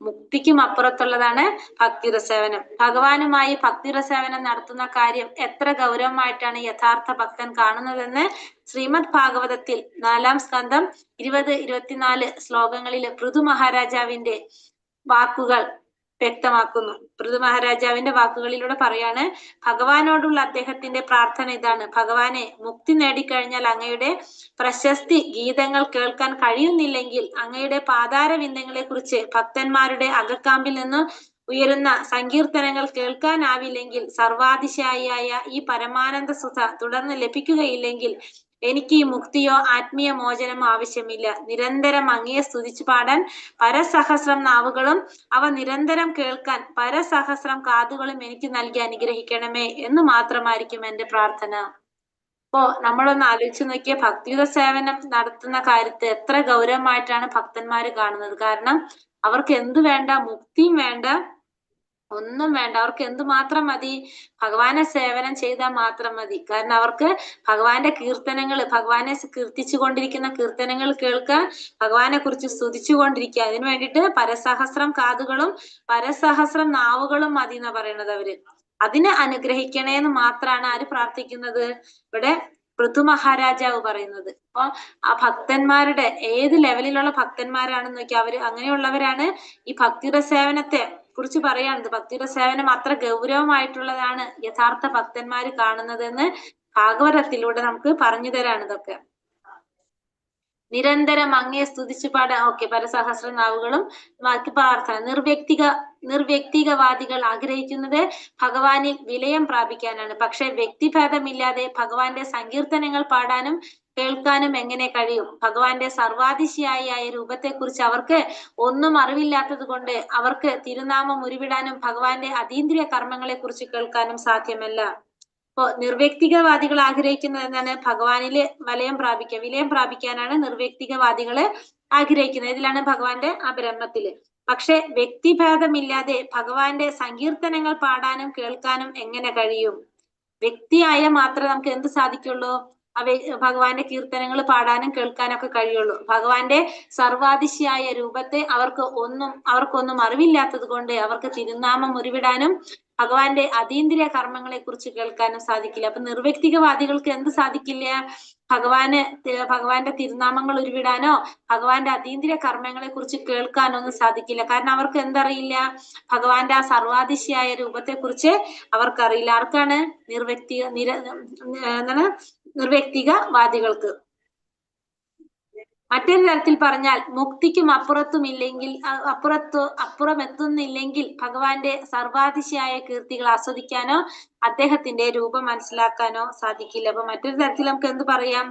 [SPEAKER 1] മുക്തിക്കും അപ്പുറത്തുള്ളതാണ് ഭക്തിയുടെ സേവനം. ഭഗവാനുമായി ഭക്തിയുടെ സേവനം നടത്തുന്ന കാര്യം എത്ര ഗൗരവമായിട്ടാണ് യഥാർത്ഥ ഭക്തൻ കാണുന്നതെന്ന് ശ്രീമദ് ഭാഗവതത്തിൽ 4-ാം സ്കന്ധം 20-24 ശ്ലോകങ്ങളിൽ പൃഥു മഹാരാജാവിന്റെ വാക്കുകൾ വ്യക്തമാക്കുന്നു. പൃഥു മഹാരാജാവിന്റെ വാക്കുകളിലൂടെ പറയാണ്, ഭഗവാനോടുള്ള അദ്ദേഹത്തിന്റെ പ്രാർത്ഥന ഇതാണ്: ഭഗവാനെ, മുക്തി നേടിക്കഴിഞ്ഞാൽ അങ്ങയുടെ പ്രശസ്തി ഗീതങ്ങൾ കേൾക്കാൻ കഴിയുന്നില്ലെങ്കിൽ, അങ്ങയുടെ പാതാരവിന്ദങ്ങളെ കുറിച്ച് ഭക്തന്മാരുടെ അകക്കാമ്പിൽ നിന്ന് ഉയരുന്ന സങ്കീർത്തനങ്ങൾ കേൾക്കാനാവില്ലെങ്കിൽ, സർവാതിശായിയായ ഈ പരമാനന്ദ സുധ തുടർന്ന് ലഭിക്കുകയില്ലെങ്കിൽ എനിക്ക് ഈ മുക്തിയോ ആത്മീയ മോചനമോ ആവശ്യമില്ല. നിരന്തരം അങ്ങയെ സ്തുതിച്ചു പാടാൻ പരസഹസ്രം നാവുകളും അവ നിരന്തരം കേൾക്കാൻ പരസഹസ്രം കാതുകളും എനിക്ക് നൽകി അനുഗ്രഹിക്കണമേ എന്ന് മാത്രമായിരിക്കും എന്റെ പ്രാർത്ഥന. അപ്പോ നമ്മളൊന്ന് ആലോചിച്ച് നോക്കിയ ഭക്തിയുത സേവനം നടത്തുന്ന കാര്യത്തെ എത്ര ഗൗരവമായിട്ടാണ് ഭക്തന്മാര് കാണുന്നത്. കാരണം അവർക്ക് എന്ത് വേണ്ട? മുക്തിയും വേണ്ട, ഒന്നും വേണ്ട. അവർക്ക് എന്ത് മാത്രം മതി? ഭഗവാനെ സേവനം ചെയ്താൽ മാത്രം മതി. കാരണം അവർക്ക് ഭഗവാന്റെ കീർത്തനങ്ങൾ, ഭഗവാനെ കീർത്തിച്ചു കൊണ്ടിരിക്കുന്ന കീർത്തനങ്ങൾ കേൾക്കാൻ, ഭഗവാനെ കുറിച്ച് സ്തുതിച്ചു കൊണ്ടിരിക്കുക, അതിനു വേണ്ടിയിട്ട് പരസഹസ്രം കാതുകളും പരസഹസ്രം നാവുകളും മതി എന്നാ പറയണത് അവര്. അതിനെ അനുഗ്രഹിക്കണേന്ന് മാത്രമാണ് ആര് പ്രാർത്ഥിക്കുന്നത്? ഇവിടെ പൃഥു മഹാരാജാവ് പറയുന്നത്. അപ്പൊ ആ ഭക്തന്മാരുടെ ഏത് ലെവലിലുള്ള ഭക്തന്മാരാണെന്ന് നോക്കി അവര് അങ്ങനെയുള്ളവരാണ് ഈ ഭക്തിയുടെ സേവനത്തെ കുറിച്ച് പറയാണത്. ഭക്തിയുടെ സേവനം അത്ര ഗൗരവമായിട്ടുള്ളതാണ് യഥാർത്ഥ ഭക്തന്മാര് കാണുന്നതെന്ന് ഭാഗവതത്തിലൂടെ നമുക്ക് പറഞ്ഞു തരാണ് ഇതൊക്കെ. നിരന്തരം അങ്ങയെ സ്തുതിച്ചു പാടാൻ, ഓക്കെ, പരസഹസ്ര നാവുകളും ബാക്കി പ്രാർത്ഥന. നിർവ്യക്തികവാദികൾ ആഗ്രഹിക്കുന്നത് ഭഗവാനിൽ വിലയം പ്രാപിക്കാനാണ്. പക്ഷെ വ്യക്തിഭേദമില്ലാതെ ഭഗവാന്റെ സങ്കീർത്തനങ്ങൾ പാടാനും കേൾക്കാനും എങ്ങനെ കഴിയും? ഭഗവാന്റെ സർവാതിശയായ രൂപത്തെക്കുറിച്ച് അവർക്ക് ഒന്നും അറിവില്ലാത്തത് കൊണ്ട് അവർക്ക് തിരുനാമം ഉരുവിടാനും ഭഗവാന്റെ അതീന്ദ്രിയ കർമ്മങ്ങളെ കുറിച്ച് കേൾക്കാനും സാധ്യമല്ല. അപ്പോ നിർവ്യക്തികവാദികൾ ആഗ്രഹിക്കുന്നത് എന്താണ്? ഭഗവാനില് വിലയം പ്രാപിക്കാനാണ് നിർവ്യക്തികവാദികള് ആഗ്രഹിക്കുന്നത്. ഇതിലാണ് ഭഗവാന്റെ ആ ബ്രഹ്മത്തില്. പക്ഷെ വ്യക്തിഭേദമില്ലാതെ ഭഗവാന്റെ സങ്കീർത്തനങ്ങൾ പാടാനും കേൾക്കാനും എങ്ങനെ കഴിയും? വ്യക്തിയായ മാത്രമേ നമുക്ക് എന്ത് സാധിക്കുള്ളൂ? ഭഗവാന്റെ കീർത്തനങ്ങൾ പാടാനും കേൾക്കാനും ഒക്കെ കഴിയുള്ളൂ. ഭഗവാന്റെ സർവാതിശയായ രൂപത്തെ അവർക്കൊന്നും അറിവില്ലാത്തത് കൊണ്ട് അവർക്ക് തിരുനാമം ഉരുവിടാനും ഭഗവാന്റെ അതീന്ദ്രിയ കർമ്മങ്ങളെ കുറിച്ച് കേൾക്കാനും സാധിക്കില്ല. അപ്പൊ നിർവ്യക്തികവാദികൾക്ക് എന്ത് സാധിക്കില്ല? ഭഗവാന്റെ തിരുനാമങ്ങൾ ഉരുവിടാനോ ഭഗവാന്റെ അതീന്ദ്രിയ കർമ്മങ്ങളെ കുറിച്ച് കേൾക്കാനോ ഒന്നും സാധിക്കില്ല. കാരണം അവർക്ക് എന്തറിയില്ല? ഭഗവാന്റെ ആ സർവാതിശയായ രൂപത്തെ കുറിച്ച് അവർക്കറിയില്ല. ആർക്കാണ്? നിർവ്യക്തികവാദികൾക്ക്. മറ്റൊരു തരത്തിൽ പറഞ്ഞാൽ, മുക്തിക്കും അപ്പുറമെത്തുന്നില്ലെങ്കിൽ ഭഗവാന്റെ സർവാതിശയായ കീർത്തികൾ ആസ്വദിക്കാനോ അദ്ദേഹത്തിന്റെ രൂപം മനസ്സിലാക്കാനോ സാധിക്കില്ല. അപ്പൊ മറ്റൊരു തരത്തിൽ നമുക്ക് എന്ത് പറയാം?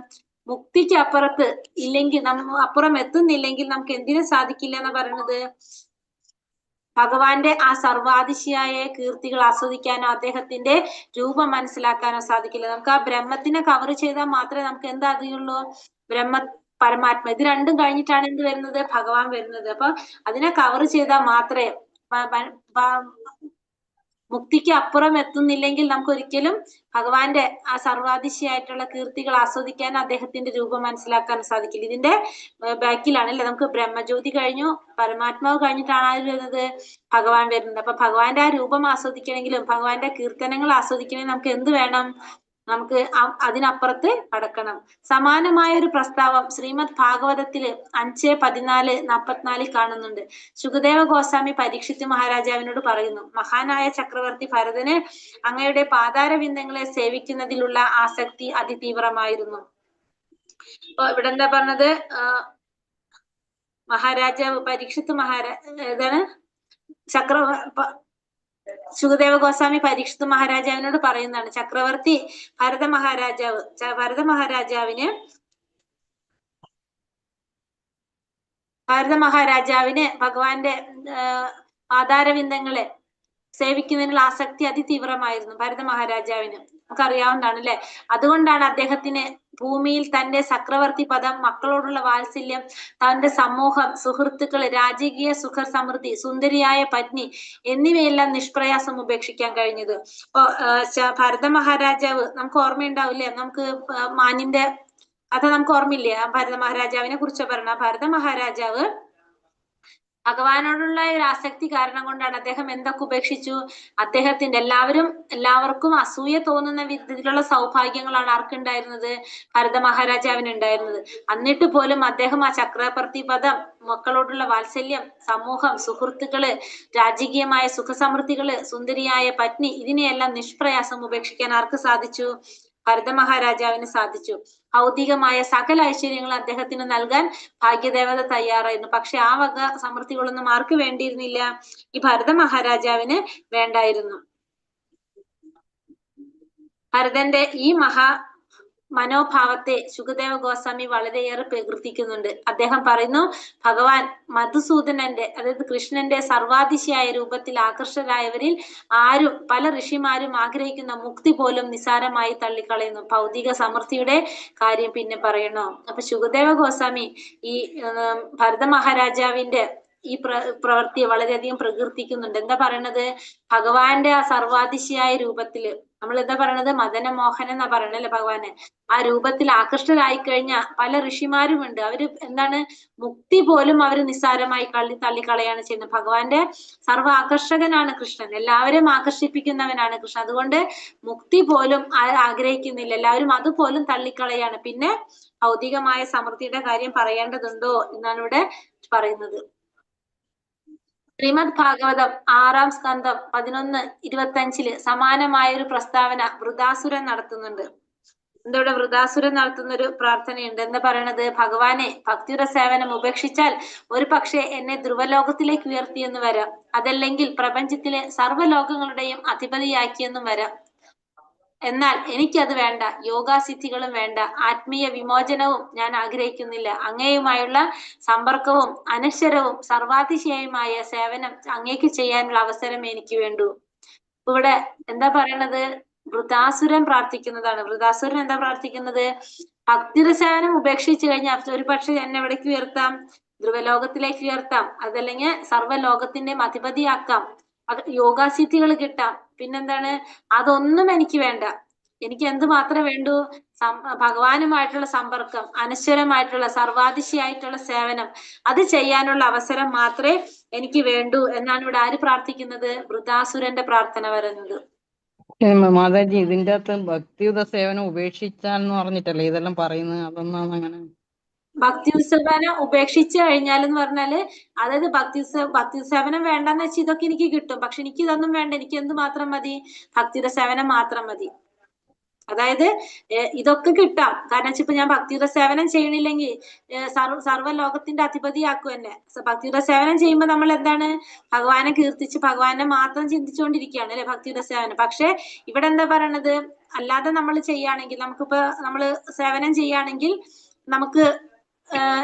[SPEAKER 1] മുക്തിക്ക് അപ്പുറം എത്തുന്നില്ലെങ്കിൽ നമുക്ക് എന്തിനും സാധിക്കില്ല എന്നാ പറയുന്നത്? ഭഗവാന്റെ ആ സർവാതിശയായ കീർത്തികൾ ആസ്വദിക്കാനോ അദ്ദേഹത്തിന്റെ രൂപം മനസ്സിലാക്കാനോ സാധിക്കില്ല. നമുക്ക് ആ ബ്രഹ്മത്തിനെ കവർ ചെയ്താൽ മാത്രമേ നമുക്ക് എന്താ അറിയുള്ളൂ? പരമാത്മ. ഇത് രണ്ടും കഴിഞ്ഞിട്ടാണ് എന്ത് വരുന്നത്? ഭഗവാൻ വരുന്നത്. അപ്പൊ അതിനെ കവർ ചെയ്താൽ മാത്രമേ, മുക്തിക്ക് അപ്പുറം എത്തുന്നില്ലെങ്കിൽ നമുക്ക് ഒരിക്കലും ഭഗവാന്റെ ആ സർവാതിശയായിട്ടുള്ള കീർത്തികൾ ആസ്വദിക്കാൻ അദ്ദേഹത്തിന്റെ രൂപം മനസ്സിലാക്കാൻ സാധിക്കില്ല. ഇതിന്റെ ബാക്കിലാണ് അല്ലെ, നമുക്ക് ബ്രഹ്മജ്യോതി കഴിഞ്ഞു, പരമാത്മാവ് കഴിഞ്ഞിട്ടാണ് ആര് വരുന്നത്? ഭഗവാൻ വരുന്നത്. അപ്പൊ ഭഗവാന്റെ ആ രൂപം ആസ്വദിക്കണമെങ്കിലും ഭഗവാന്റെ കീർത്തനങ്ങൾ ആസ്വദിക്കണമെങ്കിൽ നമുക്ക് എന്ത് വേണം? നമുക്ക് അതിനപ്പുറത്ത് കടക്കണം. സമാനമായ ഒരു പ്രസ്താവം ശ്രീമദ് ഭാഗവതത്തില് 5:14-44 കാണുന്നുണ്ട്. ശുകദേവ ഗോസ്വാമി പരീക്ഷിത് മഹാരാജാവിനോട് പറയുന്നു: മഹാനായ ചക്രവർത്തി ഭരതന് അങ്ങയുടെ പാതാരവിന്ദങ്ങളെ സേവിക്കുന്നതിലുള്ള ആസക്തി അതിതീവ്രമായിരുന്നു. അപ്പൊ ഇവിടെ എന്താ പറഞ്ഞത്? മഹാരാജാവ് പരീക്ഷിത് ഇതാണ് ശുകദേവ ഗോസ്വാമി പരീക്ഷിത് മഹാരാജാവിനോട് പറയുന്നതാണ്, ചക്രവർത്തി ഭരത മഹാരാജാവിന് ഭഗവാന്റെ പാതാരവിന്ദങ്ങളെ സേവിക്കുന്നതിനുള്ള ആസക്തി അതിതീവ്രമായിരുന്നു ഭരത മഹാരാജാവിന്. നമുക്കറിയാവുന്നതാണ് അല്ലെ. അതുകൊണ്ടാണ് അദ്ദേഹത്തിന് ഭൂമിയിൽ തന്റെ ചക്രവർത്തി പദം, മക്കളോടുള്ള വാത്സല്യം, തന്റെ സമൂഹം, സുഹൃത്തുക്കള്, രാജകീയ സുഖ സമൃദ്ധി, സുന്ദരിയായ പത്നി എന്നിവയെല്ലാം നിഷ്പ്രയാസം ഉപേക്ഷിക്കാൻ കഴിഞ്ഞത്. ഭരത മഹാരാജാവ് നമുക്ക് ഓർമ്മയുണ്ടാവില്ലേ? നമുക്ക് മാനിന്റെ കഥ നമുക്ക് ഓർമ്മയില്ലേ? ഭരത മഹാരാജാവിനെ കുറിച്ച് പറഞ്ഞ ഭരത മഹാരാജാവ് ഭഗവാനോടുള്ള ഒരു ആസക്തി കാരണം കൊണ്ടാണ് അദ്ദേഹം എന്തൊക്കെ ഉപേക്ഷിച്ചു. അദ്ദേഹത്തിന്റെ എല്ലാവർക്കും അസൂയ തോന്നുന്ന വിധത്തിലുള്ള സൗഭാഗ്യങ്ങളാണ് ആർക്കുണ്ടായിരുന്നത്? ഭരത മഹാരാജാവിന് ഉണ്ടായിരുന്നത്. എന്നിട്ട് പോലും അദ്ദേഹം ആ ചക്രവർത്തി പദം, മക്കളോടുള്ള വാത്സല്യം, സമൂഹം, സുഹൃത്തുക്കള്, രാജകീയമായ സുഖസമൃദ്ധികള്, സുന്ദരിയായ പത്നി, ഇതിനെയെല്ലാം നിഷ്പ്രയാസം ഉപേക്ഷിക്കാൻ ആർക്ക് സാധിച്ചു? ഭരത മഹാരാജാവിന് സാധിച്ചു. ഭൗതികമായ സകല ഐശ്വര്യങ്ങൾ അദ്ദേഹത്തിന് നൽകാൻ ഭാഗ്യദേവത തയ്യാറായിരുന്നു. പക്ഷെ ആ വക സമൃദ്ധികളൊന്നും ആർക്ക് വേണ്ടിയിരുന്നില്ല? ഈ ഭരത മഹാരാജാവിന് വേണ്ടായിരുന്നു. ഭരതന്റെ ഈ മനോഭാവത്തെ ശുകദേവ ഗോസ്വാമി വളരെയേറെ പ്രകീർത്തിക്കുന്നുണ്ട്. അദ്ദേഹം പറയുന്നു, ഭഗവാൻ മധുസൂദനന്റെ, അതായത് കൃഷ്ണന്റെ സർവാതിശയായ രൂപത്തിൽ ആകർഷകരായവരിൽ പല ഋഷിമാരും ആഗ്രഹിക്കുന്ന മുക്തി പോലും നിസാരമായി തള്ളിക്കളയുന്നു. ഭൗതിക സമൃദ്ധിയുടെ കാര്യം പിന്നെ പറയണോ? അപ്പൊ ശുകദേവ ഗോസ്വാമി ഈ ഭരത മഹാരാജാവിന്റെ ഈ പ്രവൃത്തിയെ വളരെയധികം പ്രകീർത്തിക്കുന്നുണ്ട്. എന്താ പറയണത്? ഭഗവാന്റെ ആ സർവാതിശയായ രൂപത്തില്, നമ്മൾ എന്താ പറയണത്? മദനമോഹൻ എന്നാ പറയണല്ലേ ഭഗവാന്. ആ രൂപത്തിൽ ആകൃഷ്ടരായി കഴിഞ്ഞ പല ഋഷിമാരുമുണ്ട്. അവര് എന്താണ്, മുക്തി പോലും അവര് നിസ്സാരമായി തള്ളിക്കളയാണ് ചെയ്യുന്നത്. ഭഗവാന്റെ സർവ ആകർഷകനാണ് കൃഷ്ണൻ, എല്ലാവരും ആകർഷിപ്പിക്കുന്നവനാണ് കൃഷ്ണൻ. അതുകൊണ്ട് മുക്തി പോലും ആഗ്രഹിക്കുന്നില്ല, എല്ലാവരും അതുപോലും തള്ളിക്കളയാണ്. പിന്നെ ഭൗതികമായ സമൃദ്ധിയുടെ കാര്യം പറയേണ്ടതുണ്ടോ എന്നാണ് ഇവിടെ പറയുന്നത്. ശ്രീമദ് ഭാഗവതം 6-ാം സ്കന്ധം 11:25 സമാനമായ ഒരു പ്രസ്താവന വൃതാസുരൻ നടത്തുന്നുണ്ട്. എന്തോടെ വൃതാസുരൻ നടത്തുന്ന ഒരു പ്രാർത്ഥനയുണ്ട്. എന്താ പറയണത്? ഭഗവാനെ, ഭക്തിയുടെ സേവനം ഉപേക്ഷിച്ചാൽ ഒരു പക്ഷേ എന്നെ ധ്രുവലോകത്തിലേക്ക് ഉയർത്തിയെന്ന് വരാം, അതല്ലെങ്കിൽ പ്രപഞ്ചത്തിലെ സർവ്വലോകങ്ങളുടെയും അധിപതിയാക്കിയെന്നും വരാം. എന്നാൽ എനിക്കത് വേണ്ട, യോഗാസിദ്ധികളും വേണ്ട, ആത്മീയ വിമോചനവും ഞാൻ ആഗ്രഹിക്കുന്നില്ല. അങ്ങയുമായുള്ള സമ്പർക്കവും അനശ്വരവും സർവാതിശയമായ സേവനം അങ്ങേക്ക് ചെയ്യാനുള്ള അവസരം എനിക്ക് വേണ്ടു. ഇവിടെ എന്താ പറയണത്? വൃതാസുരൻ പ്രാർത്ഥിക്കുന്നതാണ്. വൃതാസുരൻ എന്താ പ്രാർത്ഥിക്കുന്നത്? ഭക്തിയുടെ സേവനം ഉപേക്ഷിച്ചു കഴിഞ്ഞാൽ ഒരു പക്ഷെ എന്നെ എവിടേക്ക് ഉയർത്താം? ധ്രുവലോകത്തിലേക്ക് ഉയർത്താം, അതല്ലെങ്കിൽ സർവ്വലോകത്തിന്റെയും അധിപതിയാക്കാം, യോഗാസിദ്ധികൾ കിട്ടാം. പിന്നെന്താണ്? അതൊന്നും എനിക്ക് വേണ്ട. എനിക്ക് എന്ത് മാത്രമേ വേണ്ടൂ? ഭഗവാനുമായിട്ടുള്ള സമ്പർക്കം, അനശ്വരമായിട്ടുള്ള സർവാതിശയായിട്ടുള്ള സേവനം, അത് ചെയ്യാനുള്ള അവസരം മാത്രമേ എനിക്ക് വേണ്ടൂ എന്നാണ് ഇവിടെ ആര് പ്രാർത്ഥിക്കുന്നത്? വൃതാസുരന്റെ പ്രാർത്ഥന വരുന്നത്.
[SPEAKER 7] മാതാജി, ഇതിന്റെ അകത്ത് ഭക്തിയുത സേവനം ഉപേക്ഷിച്ചാന്ന് പറഞ്ഞിട്ടല്ലേ ഇതെല്ലാം പറയുന്നത്? അതൊന്നാണ് അങ്ങനെ.
[SPEAKER 1] ഭക്തി സേവനം ഉപേക്ഷിച്ചു കഴിഞ്ഞാൽ എന്ന് പറഞ്ഞാല്, അതായത് ഭക്തി സേവനം വേണ്ടെന്ന് വെച്ചാൽ ഇതൊക്കെ എനിക്ക് കിട്ടും, പക്ഷെ എനിക്ക് ഇതൊന്നും വേണ്ട. എനിക്ക് എന്ത് മാത്രം മതി? ഭക്തിയുടെ സേവനം മാത്രം മതി. അതായത് ഇതൊക്കെ കിട്ടാം. കാരണം വെച്ചാൽ ഇപ്പൊ ഞാൻ ഭക്തിയുടെ സേവനം ചെയ്യണില്ലെങ്കിൽ സർവ്വലോകത്തിന്റെ അധിപതിയാക്കും എന്നെ. ഭക്തിയുടെ സേവനം ചെയ്യുമ്പോൾ നമ്മൾ എന്താണ്? ഭഗവാനെ കീർത്തിച്ച് ഭഗവാനെ മാത്രം ചിന്തിച്ചുകൊണ്ടിരിക്കുകയാണ് അല്ലെ ഭക്തിയുടെ സേവനം. പക്ഷെ ഇവിടെ എന്താ പറയണത്? അല്ലാതെ നമ്മൾ ചെയ്യുകയാണെങ്കിൽ, നമുക്കിപ്പോ നമ്മള് സേവനം ചെയ്യുകയാണെങ്കിൽ നമുക്ക്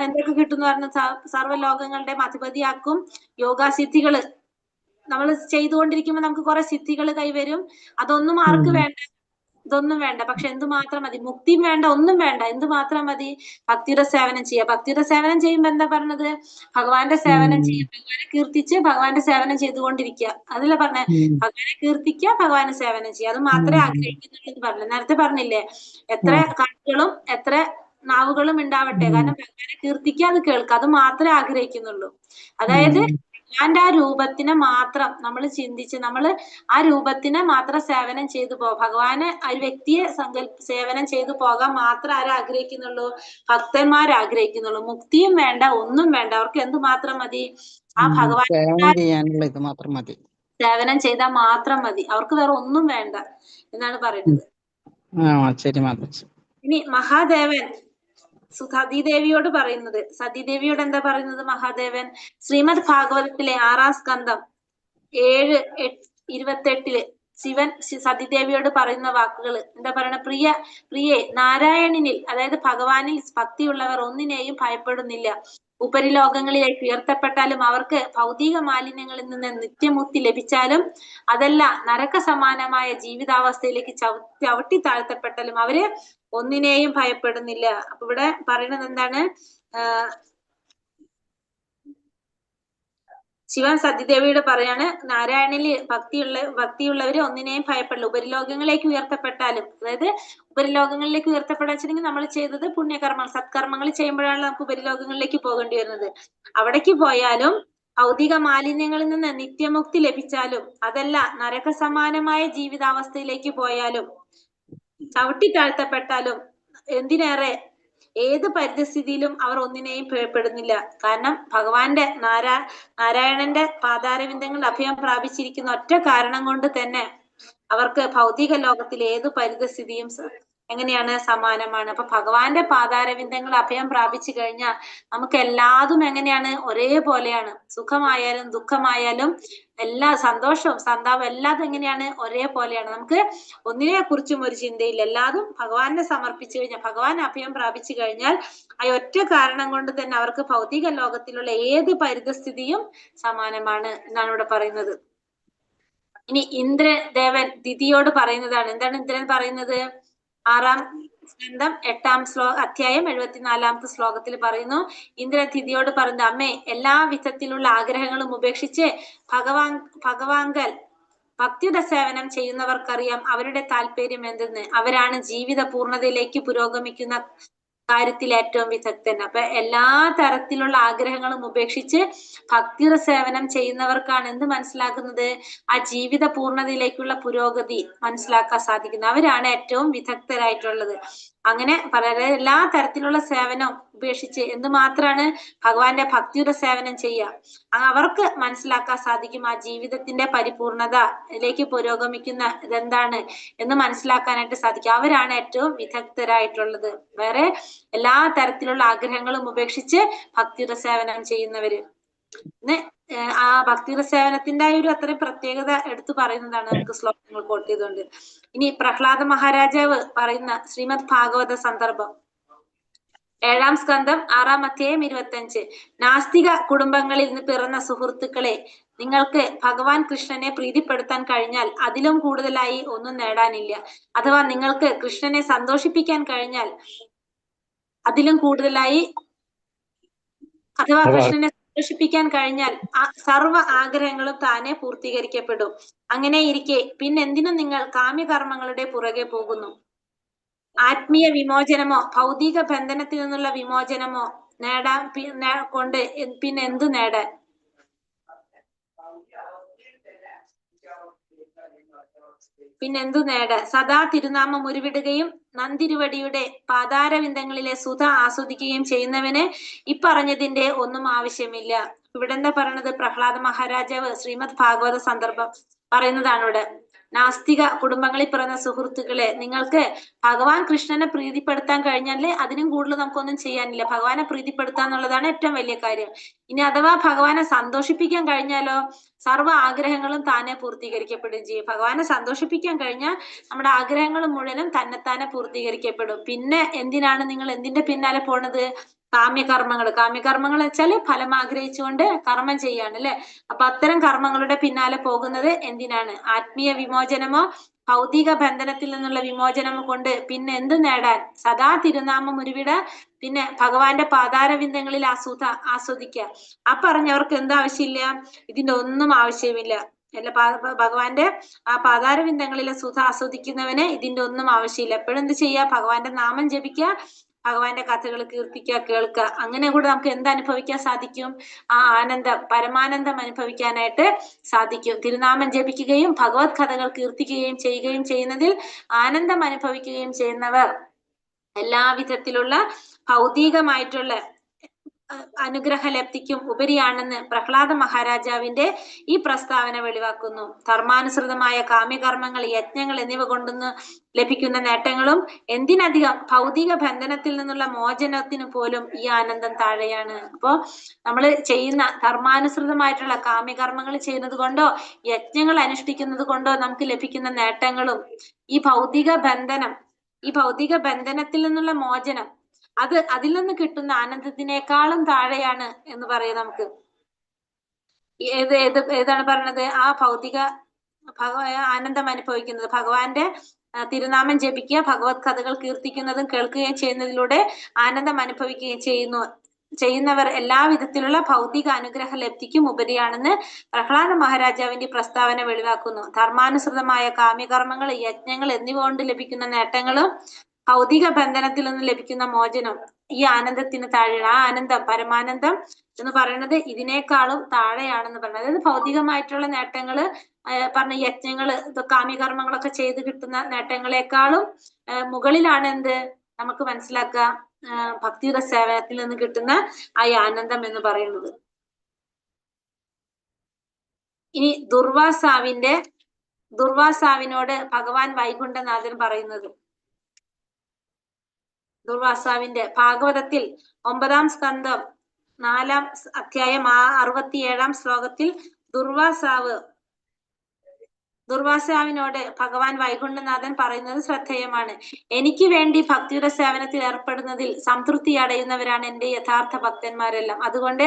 [SPEAKER 1] എന്തൊക്കെ കിട്ടും എന്ന് പറഞ്ഞ സർവ്വലോകങ്ങളുടെ അധിപതിയാക്കും, യോഗാസിദ്ധികള് നമ്മൾ ചെയ്തുകൊണ്ടിരിക്കുമ്പോൾ നമുക്ക് കുറെ സിദ്ധികൾ കൈവരും. അതൊന്നും ആർക്ക് വേണ്ട? ഇതൊന്നും വേണ്ട. പക്ഷെ എന്തുമാത്രം മതി? മുക്തിയും വേണ്ട, ഒന്നും വേണ്ട. എന്തുമാത്രം മതി? ഭക്തിയുടെ സേവനം ചെയ്യുക. ഭക്തിയുടെ സേവനം ചെയ്യുമ്പോ എന്താ പറഞ്ഞത്? ഭഗവാന്റെ സേവനം ചെയ്യുക, ഭഗവാനെ കീർത്തിച്ച് ഭഗവാന്റെ സേവനം ചെയ്തുകൊണ്ടിരിക്കുക. അതല്ല പറഞ്ഞ ഭഗവാനെ കീർത്തിക്കുക, ഭഗവാനെ സേവനം ചെയ്യുക. അത് മാത്രമേ ആഗ്രഹിക്കുന്നുള്ളൂ എന്ന് പറഞ്ഞു. നേരത്തെ പറഞ്ഞില്ലേ, എത്ര കണ്ണുകളും എത്ര നാവുകളും ഉണ്ടാവട്ടെ, കാരണം ഭഗവാനെ കീർത്തിക്കുക, അത് കേൾക്കുക, അത് മാത്രമേ ആഗ്രഹിക്കുന്നുള്ളൂ. അതായത് ഭഗവാന്റെ ആ രൂപത്തിനെ മാത്രം നമ്മൾ ചിന്തിച്ച്, നമ്മൾ ആ രൂപത്തിനെ മാത്രം സേവനം ചെയ്തു പോകാം. ഭഗവാന് ആ ഒരു വ്യക്തിയെ സേവനം ചെയ്തു പോകാൻ മാത്രം ആരാഗ്രഹിക്കുന്നുള്ളൂ? ഭക്തന്മാർ ആഗ്രഹിക്കുന്നുള്ളൂ. മുക്തിയും വേണ്ട, ഒന്നും വേണ്ട. അവർക്ക് എന്ത് മാത്രം മതി? ആ ഭഗവാൻ സേവനം ചെയ്താൽ മാത്രം മതി. അവർക്ക് വേറെ ഒന്നും വേണ്ട എന്നാണ് പറയുന്നത്. ഇനി മഹാദേവൻ സതീദേവിയോട് പറയുന്നത്, സതീദേവിയോട് എന്താ പറയുന്നത് മഹാദേവൻ? ശ്രീമദ് ഭാഗവതത്തിലെ 6-ാം സ്കന്ധം 7:28 ശിവൻ സതീദേവിയോട് പറയുന്ന വാക്കുകൾ എന്താ പറയണ? പ്രിയേ, നാരായണനിൽ, അതായത് ഭഗവാനിൽ ഭക്തിയുള്ളവർ ഒന്നിനെയും ഭയപ്പെടുന്നില്ല. ഉപരിലോകങ്ങളിലേക്ക് ഉയർത്തപ്പെട്ടാലും അവർക്ക് ഭൗതിക മാലിന്യങ്ങളിൽ നിന്ന് നിത്യമുക്തി ലഭിച്ചാലും അതല്ല നരക സമാനമായ ജീവിതാവസ്ഥയിലേക്ക് ചവിട്ടി താഴ്ത്തപ്പെട്ടാലും അവര് ഒന്നിനെയും ഭയപ്പെടുന്നില്ല. അപ്പൊ ഇവിടെ പറയുന്നത് എന്താണ്? ശിവൻ സതീദേവിയോട് പറയാണ്, നാരായണനിൽ ഭക്തിയുള്ളവര് ഒന്നിനെയും ഭയപ്പെടില്ല. ഉപരിലോകങ്ങളിലേക്ക് ഉയർത്തപ്പെട്ടാലും, അതായത് ഉപരിലോകങ്ങളിലേക്ക് ഉയർത്തപ്പെടാൻ വെച്ചിട്ടുണ്ടെങ്കിൽ നമ്മൾ ചെയ്തത് പുണ്യകർമ്മങ്ങൾ, സത്കർമ്മങ്ങൾ ചെയ്യുമ്പോഴാണ് നമുക്ക് ഉപരിലോകങ്ങളിലേക്ക് പോകേണ്ടി വരുന്നത്. അവിടേക്ക് പോയാലും ഭൗതിക മാലിന്യങ്ങളിൽ നിന്ന് നിത്യമുക്തി ലഭിച്ചാലും അതല്ല നരക സമാനമായ ജീവിതാവസ്ഥയിലേക്ക് പോയാലും ചവിട്ടി താഴ്ത്തപ്പെട്ടാലും എന്തിനേറെ ഏത് പരിതസ്ഥിതിയിലും അവർ ഒന്നിനെയും ഭയപ്പെടുന്നില്ല. കാരണം ഭഗവാന്റെ നാരായണന്റെ പാതാരവിന്ദങ്ങളിൽ അഭയം പ്രാപിച്ചിരിക്കുന്ന ഒറ്റ കാരണം കൊണ്ട് തന്നെ അവർക്ക് ഭൗതിക ലോകത്തിൽ ഏത് പരിതസ്ഥിതിയും എങ്ങനെയാണ് സമാനമാണ്. അപ്പൊ ഭഗവാന്റെ പാതാരവിന്ദങ്ങൾ അഭയം പ്രാപിച്ചു കഴിഞ്ഞാൽ നമുക്ക് എല്ലാതും എങ്ങനെയാണ് ഒരേപോലെയാണ്. സുഖമായാലും ദുഃഖമായാലും എല്ലാ സന്തോഷവും സന്താപം എല്ലാതും എങ്ങനെയാണ് ഒരേപോലെയാണ്. നമുക്ക് ഒന്നിനെ കുറിച്ചും ഒരു ചിന്തയില്ല. എല്ലാതും ഭഗവാനെ സമർപ്പിച്ചു കഴിഞ്ഞാൽ ഭഗവാൻ അഭയം പ്രാപിച്ചു കഴിഞ്ഞാൽ ആ ഒറ്റ കാരണം കൊണ്ട് തന്നെ അവർക്ക് ഭൗതിക ലോകത്തിലുള്ള ഏത് പരിതസ്ഥിതിയും സമാനമാണ് എന്നാണ് ഇവിടെ പറയുന്നത്. ഇനി ഇന്ദ്രദേവൻ ദിതിയോട് പറയുന്നതാണ്. എന്താണ് ഇന്ദ്രൻ പറയുന്നത്? 6-ാം സ്കന്ധം 8-ാം അധ്യായം 74-ാമത്തെ ശ്ലോകത്തിൽ പറയുന്നു, ഇന്ദ്രൻ ദിതിയോട് പറയുന്നത്, അമ്മേ, എല്ലാ വിധത്തിലുള്ള ആഗ്രഹങ്ങളും ഉപേക്ഷിച്ച് ഭഗവാങ്കൽ ഭക്തിയുടെ സേവനം ചെയ്യുന്നവർക്കറിയാം അവരുടെ താല്പര്യം എന്തെന്ന്. അവരാണ് ജീവിത പൂർണ്ണതയിലേക്ക് പുരോഗമിക്കുന്ന കാര്യത്തിൽ ഏറ്റവും വിദഗ്ധൻ. അപ്പൊ എല്ലാ തരത്തിലുള്ള ആഗ്രഹങ്ങളും ഉപേക്ഷിച്ച് ഭക്തിയുടെ സേവനം ചെയ്യുന്നവർക്കാണ് എന്ത് മനസ്സിലാക്കുന്നത്? ആ ജീവിത പൂർണ്ണതയിലേക്കുള്ള പുരോഗതി മനസ്സിലാക്കാൻ സാധിക്കുന്നത്. അവരാണ് ഏറ്റവും വിദഗ്ധരായിട്ടുള്ളത്. അങ്ങനെ എല്ലാ തരത്തിലുള്ള സേവനം ഉപേക്ഷിച്ച് എന്തുമാത്രമാണ് ഭഗവാന്റെ ഭക്തിയുടെ സേവനം ചെയ്യുക. അവർക്ക് മനസ്സിലാക്കാൻ സാധിക്കും ആ ജീവിതത്തിന്റെ പരിപൂർണതയിലേക്ക് പുരോഗമിക്കുന്ന ഇതെന്താണ് എന്ന് മനസ്സിലാക്കാനായിട്ട് സാധിക്കും. അവരാണ് ഏറ്റവും വിദഗ്ധരായിട്ടുള്ളത്. വേറെ എല്ലാ തരത്തിലുള്ള ആഗ്രഹങ്ങളും ഉപേക്ഷിച്ച് ഭക്തിയുടെ സേവനം ചെയ്യുന്നവര്. ആ ഭക്തിയുടെ സേവനത്തിന്റെ ഒരു അത്രയും പ്രത്യേകത എടുത്തു പറയുന്നതാണ് നമുക്ക് ശ്ലോകങ്ങൾ കോട്ട് ചെയ്തുകൊണ്ട്. ഇനി പ്രഹ്ലാദ മഹാരാജാവ് പറയുന്ന ശ്രീമദ് ഭാഗവത സന്ദർഭം 7-ാം സ്കന്ധം 6-ാം അധ്യായം 25. നാസ്തിക കുടുംബങ്ങളിൽ നിന്ന് പിറന്ന സുഹൃത്തുക്കളെ, നിങ്ങൾക്ക് ഭഗവാൻ കൃഷ്ണനെ പ്രീതിപ്പെടുത്താൻ കഴിഞ്ഞാൽ അതിലും കൂടുതലായി ഒന്നും നേടാനില്ല. അഥവാ നിങ്ങൾക്ക് കൃഷ്ണനെ സന്തോഷിപ്പിക്കാൻ കഴിഞ്ഞാൽ അതിലും കൂടുതലായി കൃഷ്ണനെ സന്തോഷിപ്പിക്കാൻ കഴിഞ്ഞാൽ സർവ്വ ആഗ്രഹങ്ങളും താനെ പൂർത്തീകരിക്കപ്പെടും. അങ്ങനെ ഇരിക്കെ പിന്നെന്തിനും നിങ്ങൾ കാമ്യകർമ്മങ്ങളുടെ പുറകെ പോകുന്നു? ആത്മീയ വിമോചനമോ ഭൗതിക ബന്ധനത്തിൽ നിന്നുള്ള വിമോചനമോ നേടാൻ കൊണ്ട് പിന്നെ എന്തു നേടാൻ? പിന്നെന്തു നേടാൻ? സദാ തിരുനാമം ഉരുവിടുകയും നന്തിരുവടിയുടെ പാതാരവിന്ദങ്ങളിലെ സുധ ആസ്വദിക്കുകയും ചെയ്യുന്നവന് ഇപ്പറഞ്ഞതിന്റെ ഒന്നും ആവശ്യമില്ല. ഇവിടെ എന്താ പറയണത്? പ്രഹ്ലാദ മഹാരാജാവ് ശ്രീമദ് ഭാഗവത സന്ദർഭം പറയുന്നതാണ് ഇവിടെ. നാസ്തിക കുടുംബങ്ങളിൽ പിറന്ന സുഹൃത്തുക്കളെ, നിങ്ങൾക്ക് ഭഗവാൻ കൃഷ്ണനെ പ്രീതിപ്പെടുത്താൻ കഴിഞ്ഞാല് അതിനും കൂടുതൽ നമുക്കൊന്നും ചെയ്യാനില്ല. ഭഗവാനെ പ്രീതിപ്പെടുത്തുക എന്നുള്ളതാണ് ഏറ്റവും വലിയ കാര്യം. ഇനി അഥവാ ഭഗവാനെ സന്തോഷിപ്പിക്കാൻ കഴിഞ്ഞാലോ സർവ്വ ആഗ്രഹങ്ങളും താനെ പൂർത്തീകരിക്കപ്പെടുകയും ചെയ്യും. ഭഗവാനെ സന്തോഷിപ്പിക്കാൻ കഴിഞ്ഞാൽ നമ്മുടെ ആഗ്രഹങ്ങൾ മുഴുവനും തന്നെത്താനെ പൂർത്തീകരിക്കപ്പെടും. പിന്നെ എന്തിനാണ് നിങ്ങൾ എന്തിന്റെ പിന്നാലെ പോണത്? കാമ്യകർമ്മങ്ങൾ വെച്ചാല് ഫലം ആഗ്രഹിച്ചുകൊണ്ട് കർമ്മം ചെയ്യാണ് അല്ലെ. അപ്പൊ അത്തരം കർമ്മങ്ങളുടെ പിന്നാലെ പോകുന്നത് എന്തിനാണ്? ആത്മീയ വിമോചനമോ ഭൗതിക ബന്ധനത്തിൽ നിന്നുള്ള വിമോചനമോ കൊണ്ട് പിന്നെ എന്ത് നേടാൻ? സദാ തിരുനാമം ഉരുവിട, പിന്നെ ഭഗവാന്റെ പാതാരവിന്ദങ്ങളിൽ ആസ്വദിക്കുക. ആ പറഞ്ഞവർക്ക് എന്താ ആവശ്യമില്ല? ഇതിന്റെ ഒന്നും ആവശ്യമില്ല. അല്ല, ഭഗവാന്റെ ആ പാതാരവിന്ദങ്ങളിലെ സുധ ആസ്വദിക്കുന്നവന് ഇതിന്റെ ഒന്നും ആവശ്യമില്ല. എപ്പോഴും എന്ത് ചെയ്യുക? ഭഗവാന്റെ നാമം ജപിക്കുക, ഭഗവാന്റെ കഥകൾ കീർത്തിക്കുക, കേൾക്കുക. അങ്ങനെ കൂടെ നമുക്ക് എന്ത് അനുഭവിക്കാൻ സാധിക്കും? ആ ആനന്ദം, പരമാനന്ദം അനുഭവിക്കാനായിട്ട് സാധിക്കും. തിരുനാമം ജപിക്കുകയും ഭഗവത് കഥകൾ കീർത്തിക്കുകയും ചെയ്യുന്നതിൽ ആനന്ദം അനുഭവിക്കുകയും ചെയ്യുന്നവർ എല്ലാവിധത്തിലുള്ള ഭൗതികമായിട്ടുള്ള അനുഗ്രഹലബ്ധിക്കും ഉപരിയാണെന്ന് പ്രഹ്ലാദ മഹാരാജാവിന്റെ ഈ പ്രസ്താവന വെളിവാക്കുന്നു. ധർമാനുസൃതമായ കാമ്യകർമ്മങ്ങൾ, യജ്ഞങ്ങൾ എന്നിവ കൊണ്ടുന്ന് ലഭിക്കുന്ന നേട്ടങ്ങളും എന്തിനധികം ഭൗതിക ബന്ധനത്തിൽ നിന്നുള്ള മോചനത്തിന് പോലും ഈ ആനന്ദം താഴെയാണ്. അപ്പോ നമ്മൾ ചെയ്യുന്ന ധർമാനുസൃതമായിട്ടുള്ള കാമ്യകർമ്മങ്ങൾ ചെയ്യുന്നത് കൊണ്ടോ യജ്ഞങ്ങൾ അനുഷ്ഠിക്കുന്നത് കൊണ്ടോ നമുക്ക് ലഭിക്കുന്ന നേട്ടങ്ങളും ഈ ഭൗതിക ബന്ധനത്തിൽ നിന്നുള്ള മോചനം അതിൽ നിന്ന് കിട്ടുന്ന ആനന്ദത്തിനേക്കാളും താഴെയാണ് എന്ന് പറയാം നമുക്ക്. ഏതാണ് പറഞ്ഞത്? ആ ഭൗതിക ആനന്ദം അനുഭവിക്കുന്നത് ഭഗവാന്റെ തിരുനാമം ജപിക്കുക, ഭഗവത് കഥകൾ കീർത്തിക്കുന്നതും കേൾക്കുകയും ചെയ്യുന്നതിലൂടെ ആനന്ദം അനുഭവിക്കുകയും ചെയ്യുന്നവർ എല്ലാവിധത്തിലുള്ള ഭൗതിക അനുഗ്രഹ ലബ്ധിക്കും ഉപരിയാണെന്ന് പ്രഹ്ലാദ മഹാരാജാവിന്റെ പ്രസ്താവന വെളിവാക്കുന്നു. ധർമാനുസൃതമായ കാമ്യകർമ്മങ്ങൾ, യജ്ഞങ്ങൾ എന്നിവ കൊണ്ട് ലഭിക്കുന്ന നേട്ടങ്ങളും ഭൗതിക ബന്ധനത്തിൽ നിന്ന് ലഭിക്കുന്ന മോചനം ഈ ആനന്ദത്തിന് താഴെയാണ്. ആ ആനന്ദം, പരമാനന്ദം എന്ന് പറയുന്നത് ഇതിനേക്കാളും താഴെയാണെന്ന് പറയുന്നത്. അതായത് ഭൗതികമായിട്ടുള്ള നേട്ടങ്ങള്, പറഞ്ഞ യജ്ഞങ്ങള്, കാമ്യകർമ്മങ്ങളൊക്കെ ചെയ്ത് കിട്ടുന്ന നേട്ടങ്ങളെക്കാളും മുകളിലാണ് എന്ത് നമുക്ക് മനസ്സിലാക്കുക, ഭക്തിയുടെ സേവനത്തിൽ നിന്ന് കിട്ടുന്ന ആ ആനന്ദം എന്ന് പറയുന്നത്. ഇനി ദുർവാസാവിനോട് ഭഗവാൻ വൈകുണ്ഠനാഥൻ പറയുന്നത്, ദുർവാസാവിന്റെ ഭാഗവതത്തിൽ 9-ാം സ്കന്ധം 4-ാം അധ്യായം 67-ാം ശ്ലോകത്തിൽ ദുർവാസാവിനോട് ഭഗവാൻ വൈകുണ്ഠനാഥൻ പറയുന്നത് ശ്രദ്ധേയമാണ്. എനിക്ക് വേണ്ടി ഭക്തിയുടെ സേവനത്തിൽ ഏർപ്പെടുന്നതിൽ സംതൃപ്തി അടയുന്നവരാണ് എന്റെ യഥാർത്ഥ ഭക്തന്മാരെല്ലാം. അതുകൊണ്ട്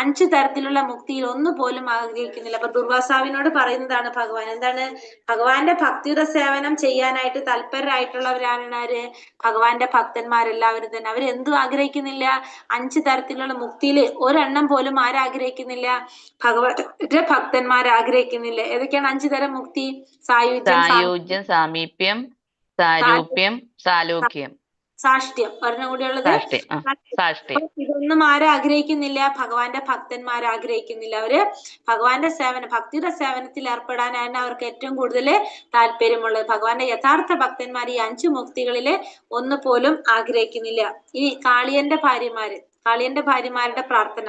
[SPEAKER 1] 5 തരത്തിലുള്ള മുക്തിയിൽ ഒന്നുപോലും ആഗ്രഹിക്കുന്നില്ല. അപ്പൊ ദുർവാസാവിനോട് പറയുന്നതാണ് ഭഗവാൻ. എന്താണ്? ഭഗവാന്റെ ഭക്തിയുടെ സേവനം ചെയ്യാനായിട്ട് തൽപരരായിട്ടുള്ളവരാണ് ആര്? ഭഗവാന്റെ ഭക്തന്മാരെല്ലാവരും തന്നെ. അവരെന്തും ആഗ്രഹിക്കുന്നില്ല. 5 തരത്തിലുള്ള മുക്തിയിൽ ഒരെണ്ണം പോലും ആരാഗ്രഹിക്കുന്നില്ല? ഭഗവാന്റെ ഭക്തന്മാർ ആഗ്രഹിക്കുന്നില്ല. ഏതൊക്കെയാണ് 5 തരം മുക്തി?
[SPEAKER 6] സായുജ്യം, സാമീപ്യം, സാരൂപ്യം, സാലോക്യം,
[SPEAKER 1] സാഷ്ട്യം. ഒരെണ്ണം കൂടിയുള്ളത്
[SPEAKER 6] സാഷ്ട്യം.
[SPEAKER 1] ഇതൊന്നും ആരാഗ്രഹിക്കുന്നില്ല? ഭഗവാന്റെ ഭക്തന്മാർ ആഗ്രഹിക്കുന്നില്ല. അവര് ഭഗവാന്റെ ഭക്തിയുടെ സേവനത്തിൽ ഏർപ്പെടാനാണ് അവർക്ക് ഏറ്റവും കൂടുതൽ താല്പര്യമുള്ളത്. ഭഗവാന്റെ യഥാർത്ഥ ഭക്തന്മാർ ഈ 5 മുക്തികളില് ഒന്ന് പോലും ആഗ്രഹിക്കുന്നില്ല. ഇനി കാളിയന്റെ ഭാര്യമാരുടെ പ്രാർത്ഥന,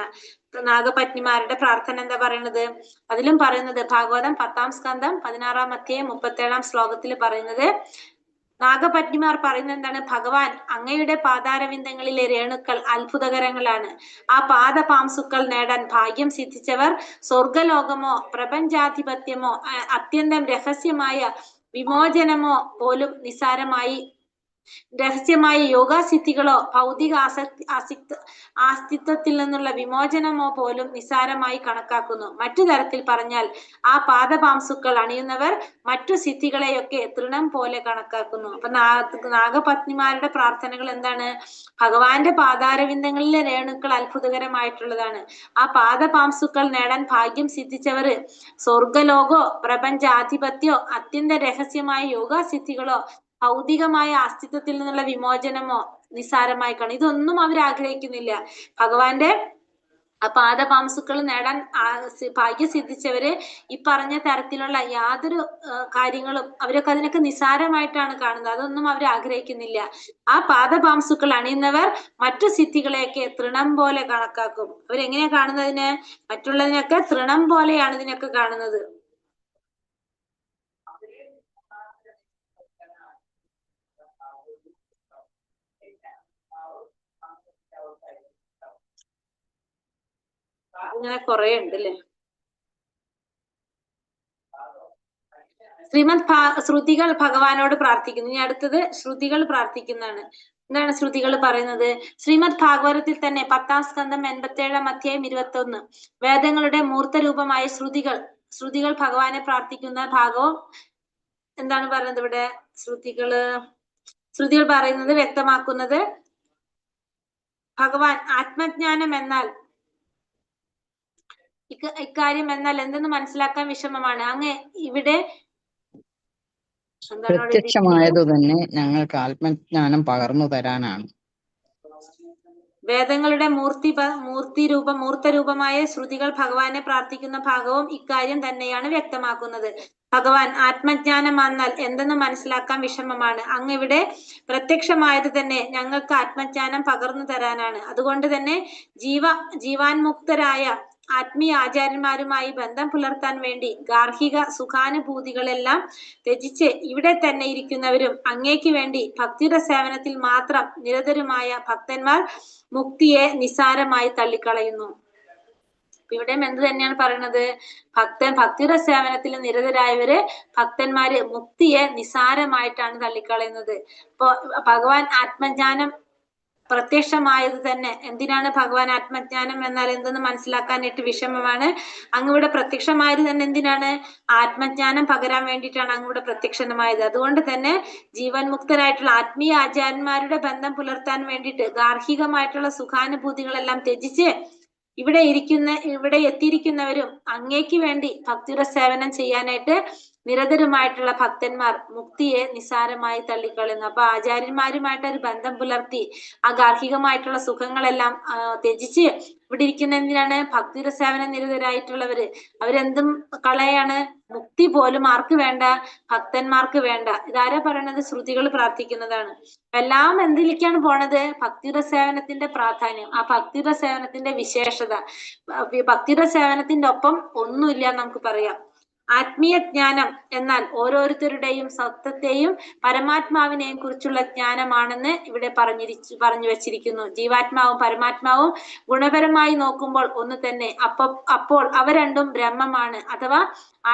[SPEAKER 1] നാഗപത്നിമാരുടെ പ്രാർത്ഥന എന്താ പറയുന്നത്? അതിലും പറയുന്നത് ഭാഗവതം 10-ാം സ്കന്ധം 16-ാം അധ്യായം 37-ാം ശ്ലോകത്തിൽ പറയുന്നത്, നാഗപത്നിമാർ പറയുന്നത് എന്താണ്? ഭഗവാൻ, അങ്ങയുടെ പാതാരവിന്ദങ്ങളിലെ രേണുക്കൾ അത്ഭുതകരങ്ങളാണ്. ആ പാദപാംസുക്കൾ നേടാൻ ഭാഗ്യം സിദ്ധിച്ചവർ സ്വർഗലോകമോ പ്രപഞ്ചാധിപത്യമോ അത്യന്തം രഹസ്യമായ വിമോചനമോ പോലും രഹസ്യമായ യോഗാസിദ്ധികളോ ഭൗതിക ആസ്തിത്വത്തിൽ നിന്നുള്ള വിമോചനമോ പോലും നിസാരമായി കണക്കാക്കുന്നു. മറ്റു തരത്തിൽ പറഞ്ഞാൽ ആ പാദപാംസുക്കൾ അണിയുന്നവർ മറ്റു സിദ്ധികളെയൊക്കെ തൃണം പോലെ കണക്കാക്കുന്നു. അപ്പൊ നാഗപത്നിമാരുടെ പ്രാർത്ഥനകൾ എന്താണ്? ഭഗവാന്റെ പാതാരവിന്ദങ്ങളിലെ രേണുക്കൾ അത്ഭുതകരമായിട്ടുള്ളതാണ്. ആ പാദപാംസുക്കൾ നേടാൻ ഭാഗ്യം സിദ്ധിച്ചവര് സ്വർഗലോകോ പ്രപഞ്ചാധിപത്യോ അത്യന്ത രഹസ്യമായ യോഗാസിദ്ധികളോ ഭൗതികമായ അസ്തിത്വത്തിൽ നിന്നുള്ള വിമോചനമോ നിസ്സാരമായി കാണും. ഇതൊന്നും അവർ ആഗ്രഹിക്കുന്നില്ല. ഭഗവാന്റെ ആ പാദപാംസുക്കൾ നേടാൻ ഭാഗ്യം സിദ്ധിച്ചവര് ഈ പറഞ്ഞ തരത്തിലുള്ള യാതൊരു കാര്യങ്ങളും അവരൊക്കെ അതിനൊക്കെ നിസ്സാരമായിട്ടാണ് കാണുന്നത്. അതൊന്നും അവർ ആഗ്രഹിക്കുന്നില്ല. ആ പാദപാംസുക്കൾ അണിയുന്നവർ മറ്റു സിദ്ധികളെയൊക്കെ തൃണം പോലെ കണക്കാക്കും. അവരെങ്ങനെയാ കാണുന്നതിന്? മറ്റുള്ളതിനൊക്കെ തൃണം പോലെയാണ് ഇതിനൊക്കെ കാണുന്നത്. അങ്ങനെ കുറെ ഉണ്ടല്ലേ. ശ്രുതികൾ ഭഗവാനോട് പ്രാർത്ഥിക്കുന്നു. ഇനി അടുത്തത് ശ്രുതികൾ പ്രാർത്ഥിക്കുന്നതാണ്. എന്താണ് ശ്രുതികൾ പറയുന്നത്? ശ്രീമദ് ഭാഗവതത്തിൽ തന്നെ 10-ാം സ്കന്ധം 87-ാം അധ്യായം 21 വേദങ്ങളുടെ മൂർത്തരൂപമായ ശ്രുതികൾ ഭഗവാനെ പ്രാർത്ഥിക്കുന്ന ഭാഗവും എന്താണ് പറയുന്നത് ഇവിടെ? ശ്രുതികൾ പറയുന്നത്, വ്യക്തമാക്കുന്നത് ഭഗവാൻ ആത്മജ്ഞാനം എന്നാൽ ഇക്കാര്യം എന്നാൽ എന്തെന്ന് മനസ്സിലാക്കാൻ വിഷമമാണ്. അങ്ങ് ഇവിടെ
[SPEAKER 7] പ്രത്യക്ഷമായതു തന്നെ ഞങ്ങൾക്ക് ആത്മജ്ഞാനം പകർന്നു തരാനാണ്.
[SPEAKER 1] വേദങ്ങളുടെ മൂർത്തരൂപമായ ശ്രുതികൾ ഭഗവാനെ പ്രാർത്ഥിക്കുന്ന ഭാഗവും ഇക്കാര്യം തന്നെയാണ് വ്യക്തമാക്കുന്നത്. ഭഗവാൻ ആത്മജ്ഞാനം വന്നാൽ എന്തെന്ന് മനസ്സിലാക്കാൻ വിഷമമാണ്. അങ്ങ് ഇവിടെ പ്രത്യക്ഷമായത് തന്നെ ഞങ്ങൾക്ക് ആത്മജ്ഞാനം പകർന്നു തരാനാണ്. അതുകൊണ്ട് തന്നെ ജീവാൻമുക്തരായ ആത്മീയ ആചാര്യന്മാരുമായി ബന്ധം പുലർത്താൻ വേണ്ടി ഗാർഹിക സുഖാനുഭൂതികളെല്ലാം ത്യജിച്ച് ഇവിടെ തന്നെ ഇരിക്കുന്നവരും അങ്ങേക്ക് വേണ്ടി ഭക്തിയുടെ സേവനത്തിൽ മാത്രം നിരതരുമായ ഭക്തന്മാർ മുക്തിയെ നിസ്സാരമായി തള്ളിക്കളയുന്നു. ഇവിടെയും എന്ത് തന്നെയാണ് പറയുന്നത്? ഭക്തിയുടെ സേവനത്തിൽ നിരതരായവര് ഭക്തന്മാര് മുക്തിയെ നിസ്സാരമായിട്ടാണ് തള്ളിക്കളയുന്നത്. ഇപ്പൊ ഭഗവാൻ ആത്മജ്ഞാനം പ്രത്യക്ഷമായത് തന്നെ എന്തിനാണ്? ഭഗവാൻ ആത്മജ്ഞാനം എന്നാൽ എന്തെന്ന് മനസ്സിലാക്കാനായിട്ട് വിഷമമാണ്. അങ്ങവിടെ പ്രത്യക്ഷമായത് തന്നെ എന്തിനാണ്? ആത്മജ്ഞാനം പകരാൻ വേണ്ടിയിട്ടാണ് അങ്ങവിടെ പ്രത്യക്ഷമായത്. അതുകൊണ്ട് തന്നെ ജീവൻ മുക്തരായിട്ടുള്ള ആത്മീയ ആചാര്യന്മാരുടെ ബന്ധം പുലർത്താൻ വേണ്ടിയിട്ട് ഗാർഹികമായിട്ടുള്ള സുഖാനുഭൂതികളെല്ലാം ത്യജിച്ച് ഇവിടെ എത്തിയിരിക്കുന്നവരും അങ്ങേക്ക് വേണ്ടി ഭക്തിയുടെ സേവനം ചെയ്യാനായിട്ട് നിരതരുമായിട്ടുള്ള ഭക്തന്മാർ മുക്തിയെ നിസ്സാരമായി തള്ളിക്കളയുന്നു. അപ്പൊ ആചാര്യന്മാരുമായിട്ട് ഒരു ബന്ധം പുലർത്തി ആ ഗാർഹികമായിട്ടുള്ള സുഖങ്ങളെല്ലാം ത്യജിച്ച് ഇവിടെ ഇരിക്കുന്ന എന്തിനാണ്? ഭക്തിര സേവന നിരതരായിട്ടുള്ളവര്. അവരെന്തും കളയാണ്? മുക്തി പോലും ആർക്ക് വേണ്ട? ഭക്തന്മാർക്ക് വേണ്ട. ഇതാരാ പറയണത്? ശ്രുതികൾ പ്രാർത്ഥിക്കുന്നതാണ്. എല്ലാം എന്തിലേക്കാണ് പോണത്? ഭക്തിര സേവനത്തിന്റെ പ്രാധാന്യം, ആ ഭക്തിര സേവനത്തിന്റെ വിശേഷത. ഭക്തിര സേവനത്തിന്റെ ഒപ്പം ഒന്നുമില്ല നമുക്ക് പറയാം. ആത്മീയ ജ്ഞാനം എന്നാൽ ഓരോരുത്തരുടെയും സത്യത്തെയും പരമാത്മാവിനെയും കുറിച്ചുള്ള ജ്ഞാനമാണെന്ന് ഇവിടെ പറഞ്ഞു വെച്ചിരിക്കുന്നു. ജീവാത്മാവും പരമാത്മാവും ഗുണപരമായി നോക്കുമ്പോൾ ഒന്ന് തന്നെ. അപ്പോൾ അവ രണ്ടും ബ്രഹ്മമാണ് അഥവാ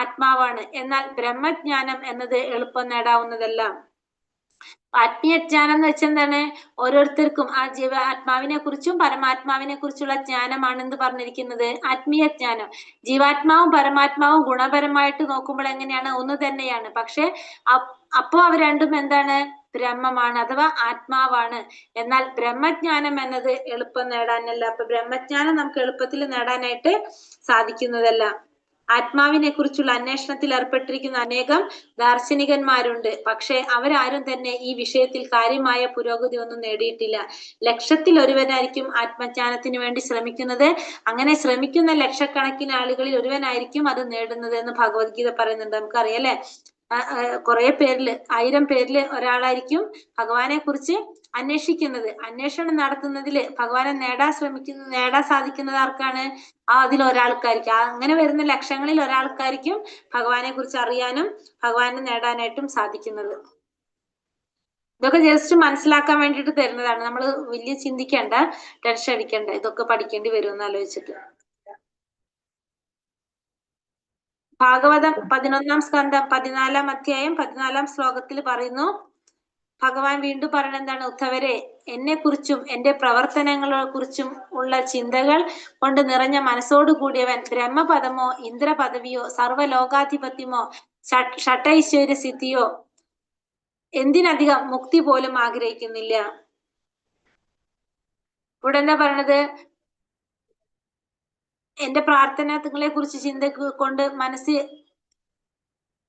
[SPEAKER 1] ആത്മാവാണ്. എന്നാൽ ബ്രഹ്മജ്ഞാനം എന്നത് എളുപ്പം നേടാവുന്നതല്ല. ആത്മീയജ്ഞാനം എന്ന് വെച്ചാൽ എന്താണ്? ഓരോരുത്തർക്കും ആ ആത്മാവിനെ കുറിച്ചും പരമാത്മാവിനെ കുറിച്ചുള്ള ജ്ഞാനമാണ് എന്ത് പറഞ്ഞിരിക്കുന്നത്? ആത്മീയജ്ഞാനം. ജീവാത്മാവും പരമാത്മാവും ഗുണപരമായിട്ട് നോക്കുമ്പോൾ എങ്ങനെയാണ്? ഒന്ന് തന്നെയാണ്. പക്ഷെ അപ്പോ അവ രണ്ടും എന്താണ്? ബ്രഹ്മമാണ് അഥവാ ആത്മാവാണ്. എന്നാൽ ബ്രഹ്മജ്ഞാനം എന്നത് എളുപ്പം നേടാനല്ല. അപ്പൊ ബ്രഹ്മജ്ഞാനം നമുക്ക് എളുപ്പത്തിൽ നേടാനായിട്ട് സാധിക്കുന്നതല്ല. ആത്മാവിനെ കുറിച്ചുള്ള അന്വേഷണത്തിൽ ഏർപ്പെട്ടിരിക്കുന്ന അനേകം ദാർശനികന്മാരുണ്ട്. പക്ഷെ അവരാരും തന്നെ ഈ വിഷയത്തിൽ കാര്യമായ പുരോഗതി ഒന്നും നേടിയിട്ടില്ല. ലക്ഷത്തിൽ ഒരുവനായിരിക്കും ആത്മജ്ഞാനത്തിന് വേണ്ടി ശ്രമിക്കുന്നത്. അങ്ങനെ ശ്രമിക്കുന്ന ലക്ഷക്കണക്കിന് ആളുകളിൽ ഒരുവനായിരിക്കും അത് നേടുന്നത് എന്ന് ഭഗവത്ഗീത പറയുന്നുണ്ട്. നമുക്കറിയാം അല്ലെ? കുറെ പേരില് 1000 പേരില് ഒരാളായിരിക്കും ഭഗവാനെ കുറിച്ച് അന്വേഷിക്കുന്നത്. അന്വേഷണം നടത്തുന്നതില് ഭഗവാനെ നേടാൻ സാധിക്കുന്നത് ആർക്കാണ്? അതിലൊരാൾക്കായിരിക്കും. അങ്ങനെ വരുന്ന ലക്ഷങ്ങളിൽ ഒരാൾക്കായിരിക്കും ഭഗവാനെ കുറിച്ച് അറിയാനും ഭഗവാനെ നേടാനായിട്ടും സാധിക്കുന്നത്. ഇതൊക്കെ ജസ്റ്റ് മനസ്സിലാക്കാൻ വേണ്ടിയിട്ട് തരുന്നതാണ്. നമ്മൾ വലിയ ചിന്തിക്കേണ്ട, ടെൻഷൻ അടിക്കേണ്ട. ഇതൊക്കെ പഠിക്കേണ്ടി വരുമെന്ന് ആലോചിച്ചിട്ട്. ഭാഗവതം 11-ാം സ്കന്ധം 14-ാം അധ്യായം 14-ാം ശ്ലോകത്തിൽ പറയുന്നു, ഭഗവാൻ വീണ്ടും പറയുന്നത് എന്താണ്? ഉദ്ധവരെ, എന്നെ കുറിച്ചും എന്റെ പ്രവർത്തനങ്ങളെ കുറിച്ചും ഉള്ള ചിന്തകൾ കൊണ്ട് നിറഞ്ഞ മനസ്സോടു കൂടിയവൻ ബ്രഹ്മപദമോ ഇന്ദ്രപദവിയോ സർവ്വലോകാധിപത്യമോ ഷട്ടൈശ്വര്യ സിദ്ധിയോ എന്തിനധികം മുക്തി പോലും ആഗ്രഹിക്കുന്നില്ല. ഇവിടെ എന്താ പറയണത്? എന്റെ പ്രാർത്ഥനകളെ കുറിച്ച് ചിന്ത കൊണ്ട് മനസ്സ്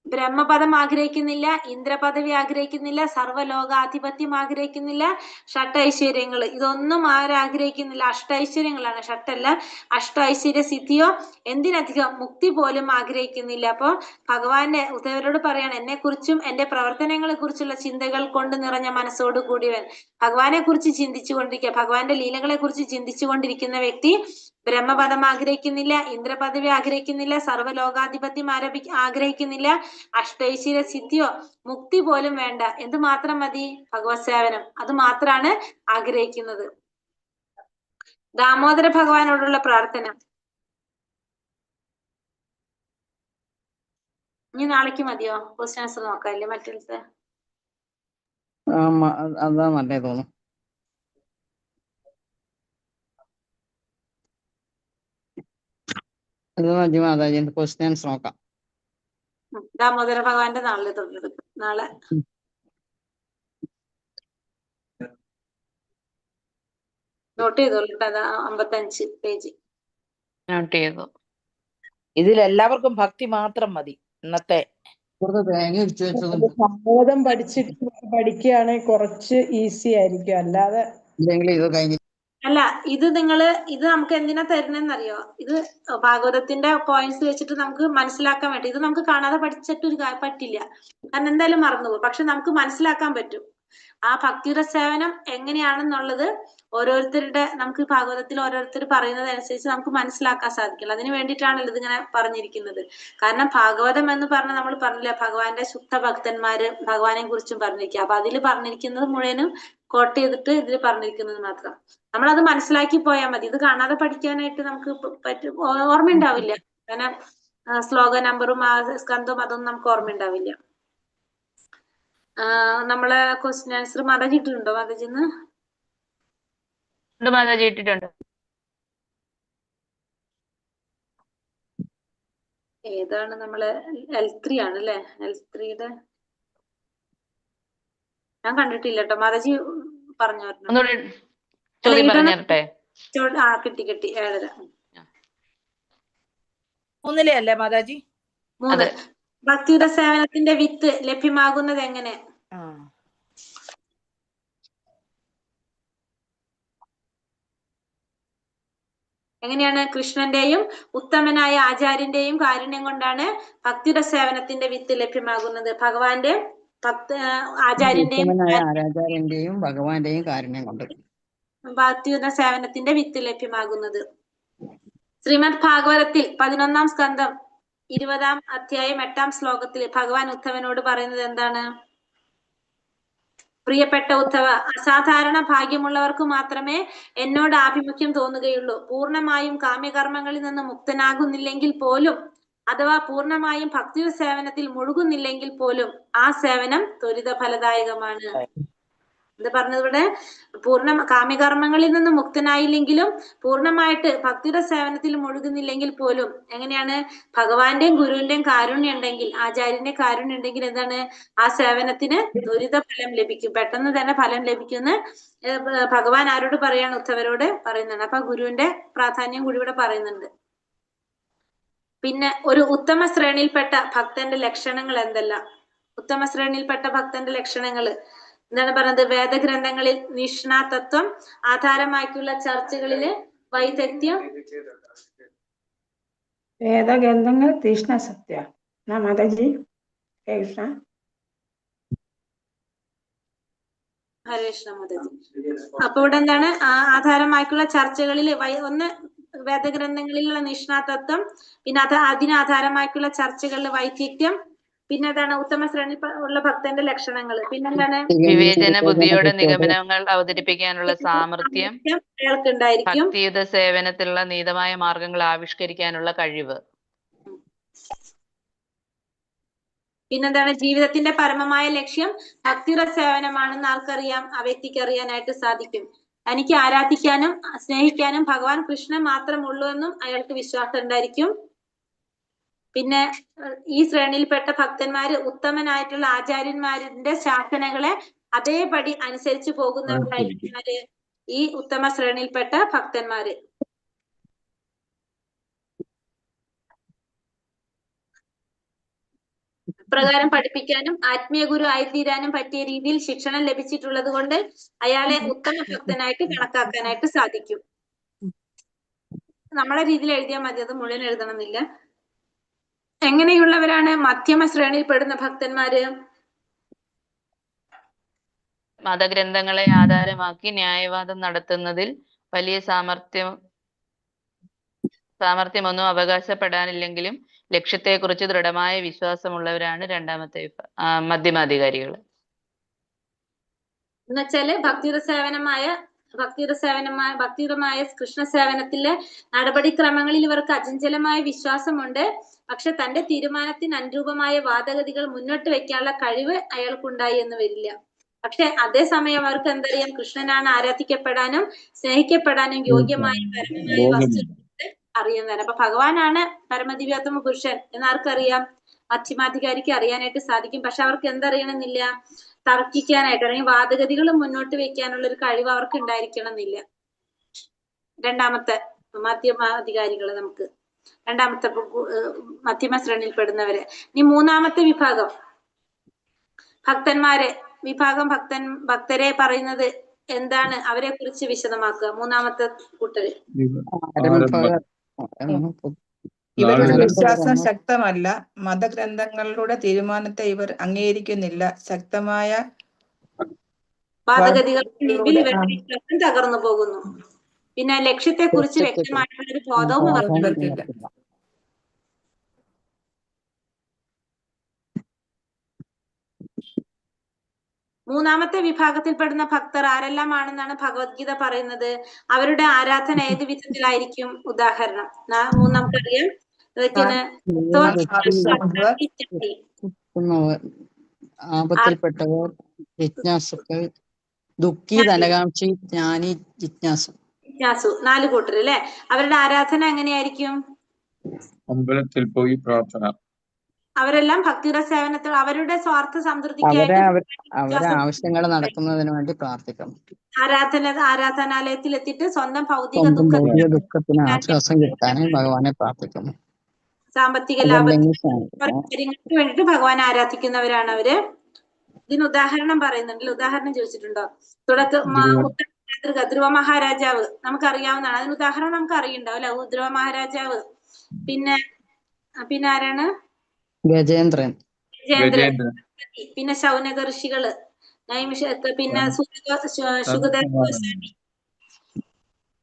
[SPEAKER 1] ബ്രഹ്മപദം ആഗ്രഹിക്കുന്നില്ല, ഇന്ദ്രപദവി ആഗ്രഹിക്കുന്നില്ല, സർവ്വലോകാധിപത്യം ആഗ്രഹിക്കുന്നില്ല, ഷട്ടൈശ്വര്യങ്ങൾ ഇതൊന്നും ആരാഗ്രഹിക്കുന്നില്ല. അഷ്ടൈശ്വര്യങ്ങളാണ്, ഷട്ടല്ല, അഷ്ടൈശ്വര്യ സിദ്ധിയോ എന്തിനധികം മുക്തി പോലും ആഗ്രഹിക്കുന്നില്ല. അപ്പൊ ഭഗവാന്റെ ഉദ്ധവരോട് പറയാണ്, എന്നെ കുറിച്ചും എന്റെ പ്രവർത്തനങ്ങളെ കുറിച്ചുള്ള ചിന്തകൾ കൊണ്ട് നിറഞ്ഞ മനസ്സോട് കൂടിയവൻ. ഭഗവാനെ കുറിച്ച് ചിന്തിച്ചു കൊണ്ടിരിക്കുക, ഭഗവാന്റെ ലീലകളെ കുറിച്ച് ചിന്തിച്ചു കൊണ്ടിരിക്കുന്ന വ്യക്തി ബ്രഹ്മപദം ആഗ്രഹിക്കുന്നില്ല, ഇന്ദ്രപദവി ആഗ്രഹിക്കുന്നില്ല, സർവ്വലോകാധിപത്യം ആഗ്രഹിക്കുന്നില്ല, അഷ്ടൈശ്വര്യ സിദ്ധിയോ മുക്തി പോലും വേണ്ട. എന്ത് മാത്രം മതി? ഭഗവത് സേവനം. അത് മാത്രാണ് ആഗ്രഹിക്കുന്നത്. ദാമോദര ഭഗവാനോടുള്ള പ്രാർത്ഥന. ഇനി നാളേക്ക് മതിയോ? ക്വസ്റ്റ്യൻ ആൻസർ നോക്കാല്ലേ മറ്റേ?
[SPEAKER 7] അതാ നല്ലത് തോന്നുന്നു. അത് മതി മാതാജി, ക്വസ്റ്റ്യൻസ് നോക്കാം.
[SPEAKER 1] ദാമോദര ഭഗവാന്റെ നാളെ തൊട്ടെടുക്കും. നാളെ നോട്ട് ചെയ്തോളൂ. അതാ 55 പേജ്
[SPEAKER 6] നോട്ട് ചെയ്തു.
[SPEAKER 4] ഇതിലെല്ലാവർക്കും ഭക്തി മാത്രം മതി. ഇന്നത്തെ
[SPEAKER 7] തേങ്ങ ഇടിച്ചു വെച്ചതും
[SPEAKER 2] ഭാഗവതം പഠിക്കുകയാണെങ്കിൽ കുറച്ച് ഈസി ആയിരിക്കും. അല്ലാതെ
[SPEAKER 7] ഇല്ലെങ്കിൽ ഇത് കഴിഞ്ഞ്
[SPEAKER 1] അല്ല, ഇത് നമുക്ക് എന്തിനാ തരുന്നതെന്നറിയോ? ഇത് ഭാഗവതത്തിന്റെ പോയിന്റ്സ് വെച്ചിട്ട് നമുക്ക് മനസ്സിലാക്കാൻ വേണ്ടി. ഇത് നമുക്ക് കാണാതെ പഠിച്ചിട്ട് പറ്റില്ല, കാരണം എന്തായാലും മറന്നുപോകും. പക്ഷെ നമുക്ക് മനസ്സിലാക്കാൻ പറ്റും. ആ ഭക്തിയുടെ സേവനം എങ്ങനെയാണെന്നുള്ളത് നമുക്ക് ഭാഗവതത്തിൽ ഓരോരുത്തർ പറയുന്നത് അനുസരിച്ച് നമുക്ക് മനസ്സിലാക്കാൻ സാധിക്കില്ല. അതിന് വേണ്ടിയിട്ടാണല്ലോ ഇതിങ്ങനെ പറഞ്ഞിരിക്കുന്നത്. കാരണം ഭാഗവതം എന്ന് പറഞ്ഞാൽ നമ്മൾ പറഞ്ഞില്ല, ഭഗവാന്റെ ശുദ്ധ ഭക്തന്മാര് ഭഗവാനെ കുറിച്ചും പറഞ്ഞിരിക്കുക. അപ്പൊ അതിൽ പറഞ്ഞിരിക്കുന്നത് മുഴുവനും കോട്ട് ചെയ്തിട്ട് ഇതിൽ പറഞ്ഞിരിക്കുന്നത് മാത്രം നമ്മളത് മനസ്സിലാക്കി പോയാൽ മതി. ഇത് കാണാതെ പഠിക്കാനായിട്ട് നമുക്ക് ഓർമ്മ ഉണ്ടാവില്ല. കാരണം ശ്ലോക നമ്പറും സ്കന്ധവും അതൊന്നും നമുക്ക് ഓർമ്മ ഉണ്ടാവില്ല. നമ്മളെ ക്വസ്റ്റ്യൻ ആൻസർ മാതാജി ഇട്ടിട്ടുണ്ടോ? മാതാജിന്ന്
[SPEAKER 6] മാതാജി ഇട്ടിട്ടുണ്ട്.
[SPEAKER 1] ഏതാണ്? നമ്മള് L3 ആണ് അല്ലെ? L3യുടെ ഞാൻ കണ്ടിട്ടില്ല കേട്ടോ. മാതാജി പറഞ്ഞു. കിട്ടി 7:30.
[SPEAKER 4] 3 അല്ലേ മാതാജി?
[SPEAKER 1] 3. ഭക്തിയുടെ സേവനത്തിന്റെ വിത്ത് ലഭ്യമാകുന്നത് എങ്ങനെ? എങ്ങനെയാണ്? കൃഷ്ണന്റെയും ഉത്തമനായ ആചാര്യന്റെയും കാരുണ്യം കൊണ്ടാണ് ഭക്തിയുടെ സേവനത്തിന്റെ വിത്ത് ലഭ്യമാകുന്നത്. ഭഗവാന്റെ
[SPEAKER 7] ആചാര്യന്റെയും ഭഗവാന്റെയും കാരുണ്യം കൊണ്ട്
[SPEAKER 1] ഭക്തിയുടെ സേവനത്തിന്റെ വിത്ത് ലഭ്യമാകുന്നത്. ശ്രീമദ് ഭാഗവതത്തിൽ 11-ാം സ്കന്ധം 20-ാം അധ്യായം 8-ാം ശ്ലോകത്തിൽ ഭഗവാൻ ഉദ്ധവനോട് പറയുന്നത് എന്താണ്? പ്രിയപ്പെട്ട ഉദ്ധവ, അസാധാരണ ഭാഗ്യമുള്ളവർക്ക് മാത്രമേ എന്നോട് ആഭിമുഖ്യം തോന്നുകയുള്ളൂ. പൂർണ്ണമായും കാമ്യകർമ്മങ്ങളിൽ നിന്ന് മുക്തനാകുന്നില്ലെങ്കിൽ പോലും, അഥവാ പൂർണ്ണമായും ഭക്തിയുടെ സേവനത്തിൽ മുഴുകുന്നില്ലെങ്കിൽ പോലും ആ സേവനം ത്വരിത ഫലദായകമാണ്. ഇത് പറഞ്ഞതിവിടെ കാമ്യകർമ്മങ്ങളിൽ നിന്ന് മുക്തനായില്ലെങ്കിലും പൂർണ്ണമായിട്ട് ഭക്തിയുടെ സേവനത്തിൽ മുഴുകുന്നില്ലെങ്കിൽ പോലും എങ്ങനെയാണ്? ഭഗവാന്റെയും ഗുരുവിന്റെയും കാരുണ്യം ഉണ്ടെങ്കിൽ, ആചാര്യന്റെ കാരുണ്യം ഉണ്ടെങ്കിൽ എന്താണ്? ആ സേവനത്തിന് ത്വരിത ഫലം ലഭിക്കും, പെട്ടെന്ന് തന്നെ ഫലം ലഭിക്കുമെന്ന് ഭഗവാൻ ആരോട് പറയാണ്? ഉദ്ധവരോട് പറയുന്നുണ്ട്. അപ്പൊ ഗുരുവിന്റെ പ്രാധാന്യം കൂടി ഇവിടെ പറയുന്നുണ്ട്. പിന്നെ ഒരു ഉത്തമ ശ്രേണിയിൽപ്പെട്ട ഭക്തന്റെ ലക്ഷണങ്ങൾ എന്തെല്ലാം? ഉത്തമ ശ്രേണിയിൽപ്പെട്ട ഭക്തന്റെ ലക്ഷണങ്ങള് എന്താണ് പറയുന്നത്? വേദഗ്രന്ഥങ്ങളിൽ നിഷ്ണാതത്വം, ആധാരമാക്കിയുള്ള ചർച്ചകളില് വൈദഗ്ധ്യം,
[SPEAKER 3] വേദഗ്രന്ഥങ്ങൾ തീഷ്ണ സത്യ. മാതാജി കൃഷ്ണ.
[SPEAKER 1] ഹരേ കൃഷ്ണ മാതാജി. അപ്പൊ ഇവിടെ എന്താണ്? ആധാരമായിട്ടുള്ള ചർച്ചകളിൽ ഒന്ന് വേദഗ്രന്ഥങ്ങളിലുള്ള നിഷ്ണാതത്വം, പിന്നെ അതിനാധാരമായിട്ടുള്ള ചർച്ചകളിൽ വൈദഗ്ധ്യം, പിന്നെ എന്താണ്? ഉത്തമ ശ്രേണി ഉള്ള ഭക്തന്റെ ലക്ഷണങ്ങൾ, പിന്നെന്താണ്?
[SPEAKER 6] വിവേചന ബുദ്ധിയോടെ നിഗമനങ്ങൾ അവതരിപ്പിക്കാനുള്ള സാമർഥ്യം
[SPEAKER 1] അയാൾക്ക് ഉണ്ടായിരിക്കും.
[SPEAKER 6] ഭക്തിയുത സേവനത്തിലുള്ള നീതമായ മാർഗങ്ങൾ ആവിഷ്കരിക്കാനുള്ള കഴിവ്.
[SPEAKER 1] പിന്നെന്താണ്? ജീവിതത്തിന്റെ പരമമായ ലക്ഷ്യം ഭക്തിയുടെ സേവനമാണെന്ന് ആർക്കറിയാം? ആ വ്യക്തിക്ക് അറിയാനായിട്ട് സാധിക്കും. തനിക്ക് ആരാധിക്കാനും സ്നേഹിക്കാനും ഭഗവാൻ കൃഷ്ണൻ മാത്രമുള്ളൂ എന്നും അയാൾക്ക് വിശ്വാസം ഉണ്ടായിരിക്കും. പിന്നെ ഈ ശ്രേണിയിൽപ്പെട്ട ഭക്തന്മാര് ഉത്തമനായിട്ടുള്ള ആചാര്യന്മാരുടെ ശാസനകളെ അതേപടി അനുസരിച്ച് പോകുന്നവരായിരിക്കും ഈ ഉത്തമ ശ്രേണിയിൽപ്പെട്ട ഭക്തന്മാര്. പ്രകാരം പഠിപ്പിക്കാനും ആത്മീയ ഗുരു ആയിത്തീരാനും പറ്റിയ രീതിയിൽ ശിക്ഷണം ലഭിച്ചിട്ടുള്ളത് കൊണ്ട് അയാളെ ഉത്തമ ഭക്തനായിട്ട് കണക്കാക്കാനായിട്ട് സാധിക്കും. നമ്മളെ രീതിയിൽ എഴുതിയാൽ മതി, അത് മുഴുവൻ എഴുതണമെന്നില്ല. എങ്ങനെയുള്ളവരാണ് മധ്യമ ശ്രേണിയിൽപ്പെടുന്ന ഭക്തന്മാര്?
[SPEAKER 6] മതഗ്രന്ഥങ്ങളെ ആധാരമാക്കി ന്യായവാദം നടത്തുന്നതിൽ വലിയ സാമർഥ്യമൊന്നും അവകാശപ്പെടാനില്ലെങ്കിലും ലക്ഷ്യത്തെക്കുറിച്ച് ദൃഢമായ വിശ്വാസമുള്ളവരാണ് രണ്ടാമത്തെ മധ്യമാധികാരികൾ.
[SPEAKER 1] എന്നുവെച്ചാല് ഭക്തിയുതമായ കൃഷ്ണ സേവനത്തിലെ നടപടിക്രമങ്ങളിൽ ഇവർക്ക് അചഞ്ചലമായ വിശ്വാസമുണ്ട്. പക്ഷെ തന്റെ തീരുമാനത്തിന് അനുരൂപമായ വാദഗതികൾ മുന്നോട്ട് വെക്കാനുള്ള കഴിവ് അയാൾക്കുണ്ടായി എന്ന് വരില്ല. പക്ഷെ അതേസമയം അവർക്ക് എന്തറിയാം? കൃഷ്ണനാണ് ആരാധിക്കപ്പെടാനും സ്നേഹിക്കപ്പെടാനും യോഗ്യമായ പരമമായ വസ്തു അറിയുന്നതാണ്. അപ്പൊ ഭഗവാനാണ് പരമദിവ്യോത്തമ പുരുഷൻ എന്നാർക്കറിയാം? മധ്യമാധികാരിക്ക് അറിയാനായിട്ട് സാധിക്കും. പക്ഷെ അവർക്ക് എന്തറിയണമെന്നില്ല? തർക്കിക്കാനായിട്ട് അല്ലെങ്കിൽ വാദഗതികൾ മുന്നോട്ട് വെക്കാനുള്ള ഒരു കഴിവ് അവർക്ക് ഉണ്ടായിരിക്കണം എന്നില്ല. രണ്ടാമത്തെ മധ്യമാധികാരികള് നമുക്ക് രണ്ടാമത്തെ മധ്യമ ശ്രേണിയിൽപ്പെടുന്നവര്. ഇനി മൂന്നാമത്തെ വിഭാഗം ഭക്തരെ പറയുന്നത് എന്താണ്? അവരെ കുറിച്ച് വിശദമാക്കുക. മൂന്നാമത്തെ കൂട്ടര്
[SPEAKER 4] ഇവരുടെ വിശ്വാസം ശക്തമല്ല. മതഗ്രന്ഥങ്ങളുടെ തീരുമാനത്തെ ഇവർ അംഗീകരിക്കുന്നില്ല. ശക്തമായ
[SPEAKER 1] വാദഗതികൾക്ക് മുമ്പിൽ ഇവരുടെ വിശ്വാസം തകർന്നു പോകുന്നു. പിന്നെ ലക്ഷ്യത്തെ കുറിച്ച് വ്യക്തമായിട്ടുള്ള ഒരു ബോധവും ഇവർക്കില്ല. മൂന്നാമത്തെ വിഭാഗത്തിൽപ്പെടുന്ന ഭക്തർ ആരെല്ലാമാണെന്നാണ് ഭഗവത്ഗീത പറയുന്നത്? അവരുടെ ആരാധന ഏത് വിധത്തിലായിരിക്കും? ഉദാഹരണം നമുക്കറിയാം. ഇതൊക്കെയാണ്
[SPEAKER 7] ആപത്തിൽപ്പെട്ടവർ, ജിജ്ഞാസുക്കൾ, ദുഃഖി, ധനകാംക്ഷി, ജ്ഞാനി, ജിജ്ഞാസു.
[SPEAKER 1] 4 കൂട്ടർ അല്ലെ. അവരുടെ ആരാധന എങ്ങനെയായിരിക്കും?
[SPEAKER 8] അമ്പലത്തിൽ പോയി പ്രാർത്ഥന.
[SPEAKER 1] അവരെല്ലാം ഭക്തിയുടെ സേവനത്തിൽ അവരുടെ സ്വാർത്ഥ സംതൃപ്തിക്കായിട്ട്
[SPEAKER 7] അവരെ ആവശ്യങ്ങൾ നടക്കുന്നതിന് വേണ്ടി പ്രാർത്ഥിക്കണം.
[SPEAKER 1] ആരാധനാലയത്തിൽ എത്തിയിട്ട് സ്വന്തം ഭൗതിക
[SPEAKER 7] ദുഃഖത്തിന് ആശ്വാസം കിട്ടാനും ഭഗവാനെ പ്രാർത്ഥിക്കുന്നു.
[SPEAKER 1] സാമ്പത്തിക കാര്യങ്ങൾക്ക് വേണ്ടിയിട്ട് ഭഗവാൻ ആരാധിക്കുന്നവരാണ് അവര്. ഇതിന് ഉദാഹരണം പറയുന്നുണ്ടല്ലോ, ഉദാഹരണം ചോദിച്ചിട്ടുണ്ടോ? ധ്രുവ മഹാരാജാവ് നമുക്കറിയാവുന്നതാണ്. അതിന് ഉദാഹരണം നമുക്ക് അറിയുണ്ടാവും അല്ലെ? ധ്രുവ മഹാരാജാവ്. പിന്നെ ആരാണ്?
[SPEAKER 7] ഗജേന്ദ്രൻ.
[SPEAKER 1] പിന്നെ ശൗനക ഋഷികള്, പിന്നെ ശുഗദേവ ഗോസ്വാമി,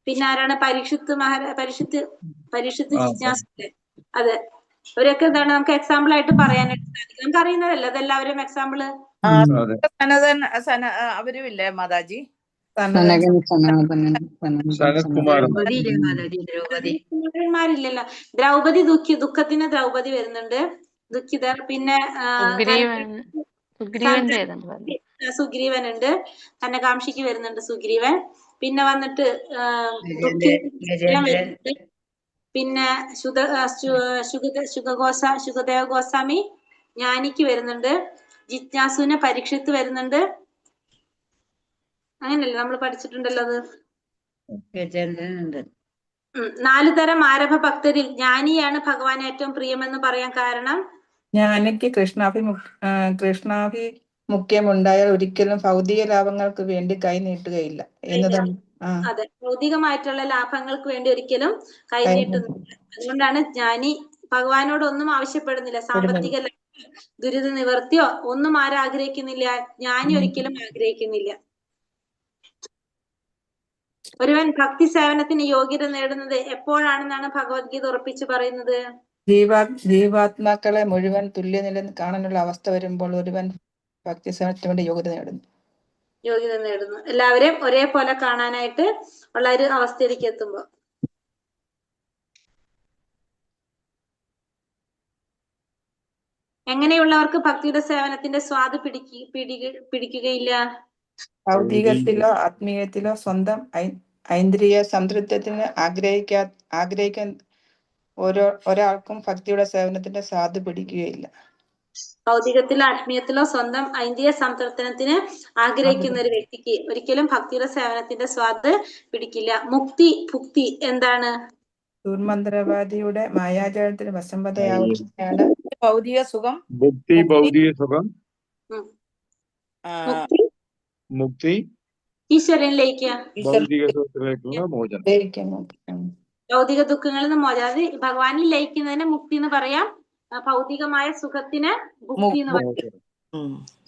[SPEAKER 1] പിന്നെ ആരാണ്? പരീക്ഷിത്ത് ജിജ്ഞാസ. അതെ, അവരൊക്കെ എന്താണ് നമുക്ക് എക്സാമ്പിൾ ആയിട്ട് പറയാനായിട്ട് സാധിക്കും. നമുക്ക് അറിയുന്നതല്ല അതെല്ലാവരും എക്സാമ്പിള്.
[SPEAKER 4] അവരും ഇല്ലേ മാതാജി?
[SPEAKER 1] കുമാരന്മാരില്ലല്ലോ. ദ്രൗപദി ദുഃഖത്തിന് ദ്രൗപദി വരുന്നുണ്ട്, ദുഃഖിതർ. പിന്നെ സുഗ്രീവനുണ്ട്, കനകാംക്ഷിക്ക് വരുന്നുണ്ട് സുഗ്രീവൻ. പിന്നെ വന്നിട്ട് വരുന്നുണ്ട്. പിന്നെ ശുഗദേവ ഗോസ്വാമി ജ്ഞാനിക്ക് വരുന്നുണ്ട്. ജിജ്ഞാസുവിന് പരീക്ഷത്ത് വരുന്നുണ്ട്. അങ്ങനല്ലേ നമ്മൾ പഠിച്ചിട്ടുണ്ടല്ലോ അത്.
[SPEAKER 3] ഗജേന്ദ്രനുണ്ട്.
[SPEAKER 1] 4 തരം ആരംഭ ഭക്തരിൽ ജ്ഞാനിയാണ് ഭഗവാൻ ഏറ്റവും പ്രിയമെന്ന് പറയാൻ കാരണം
[SPEAKER 3] ജ്ഞാനിക്ക് കൃഷ്ണാഭിമുഖ്യമുണ്ടായാൽ ഒരിക്കലും ഭൗതിക ലാഭങ്ങൾക്ക് വേണ്ടി കൈ നീട്ടുകയില്ല എന്നതാണ്.
[SPEAKER 1] അതെ, ഭൗതികമായിട്ടുള്ള ലാഭങ്ങൾക്ക് വേണ്ടി ഒരിക്കലും കൈനീട്ടുന്നില്ല. അതുകൊണ്ടാണ് ജ്ഞാനി ഭഗവാനോട് ഒന്നും ആവശ്യപ്പെടുന്നില്ല. സാമ്പത്തിക ദുരിത നിവർത്തിയോ ഒന്നും ആരാഗ്രഹിക്കുന്നില്ല. ജ്ഞാനി ഒരിക്കലും ആഗ്രഹിക്കുന്നില്ല. ഒരുവൻ ഭക്തി സേവനത്തിന് യോഗ്യത നേടുന്നത് എപ്പോഴാണെന്നാണ് ഭഗവത്ഗീത ഉറപ്പിച്ചു പറയുന്നത്?
[SPEAKER 3] ജീവാത്മാക്കളെ മുഴുവൻ തുല്യനില കാണാനുള്ള അവസ്ഥ വരുമ്പോൾ ഒരുവൻ ഭക്തി സേവനത്തിന് വേണ്ടി യോഗ്യത നേടുന്നു.
[SPEAKER 1] എല്ലാവരെയും ഒരേപോലെ കാണാനായിട്ട് ഉള്ള ഒരു അവസ്ഥയിലേക്ക് എത്തുമ്പോ. എങ്ങനെയുള്ളവർക്ക് ഭക്തിയുടെ സേവനത്തിന്റെ സ്വാദ് പിടിക്കുകയില്ല?
[SPEAKER 3] ഭൗതികത്തിലോ ആത്മീയത്തിലോ സ്വന്തം ഐന്ദ്രിയ സംതൃപ്തിന് ആഗ്രഹിക്കാൻ ഒരാൾക്കും ഭക്തിയുടെ സേവനത്തിന്റെ സ്വാദ് പിടിക്കുകയില്ല.
[SPEAKER 1] ഭൗതികത്തിലോ ആത്മീയത്തിലോ സ്വന്തം ഐന്ദ്രിയ സംതൃപ്തനത്തിന് ആഗ്രഹിക്കുന്ന ഒരു വ്യക്തിക്ക് ഒരിക്കലും ഭക്തിയുടെ സേവനത്തിന്റെ സ്വാദ് പിടിക്കില്ല. ഭുക്തി എന്താണ്?
[SPEAKER 3] ദുർമന്ത്രവാദിയുടെ മായാജാലത്തിന് വശംവദയാവുകയാണ്
[SPEAKER 4] ഭൗതിക സുഖം.
[SPEAKER 8] ഭൗതിക സുഖം, മുക്തി,
[SPEAKER 1] ഈശ്വരനിലേക്ക്, ഭൗതിക ദുഃഖങ്ങളിൽ നിന്ന് മോചനം. അത് ഭഗവാനിൽ ലയിക്കുന്നതിന് മുക്തി എന്ന് പറയാം. ഭൗതികമായ സുഖത്തിന് ഭുക്തി എന്ന് പറയാം.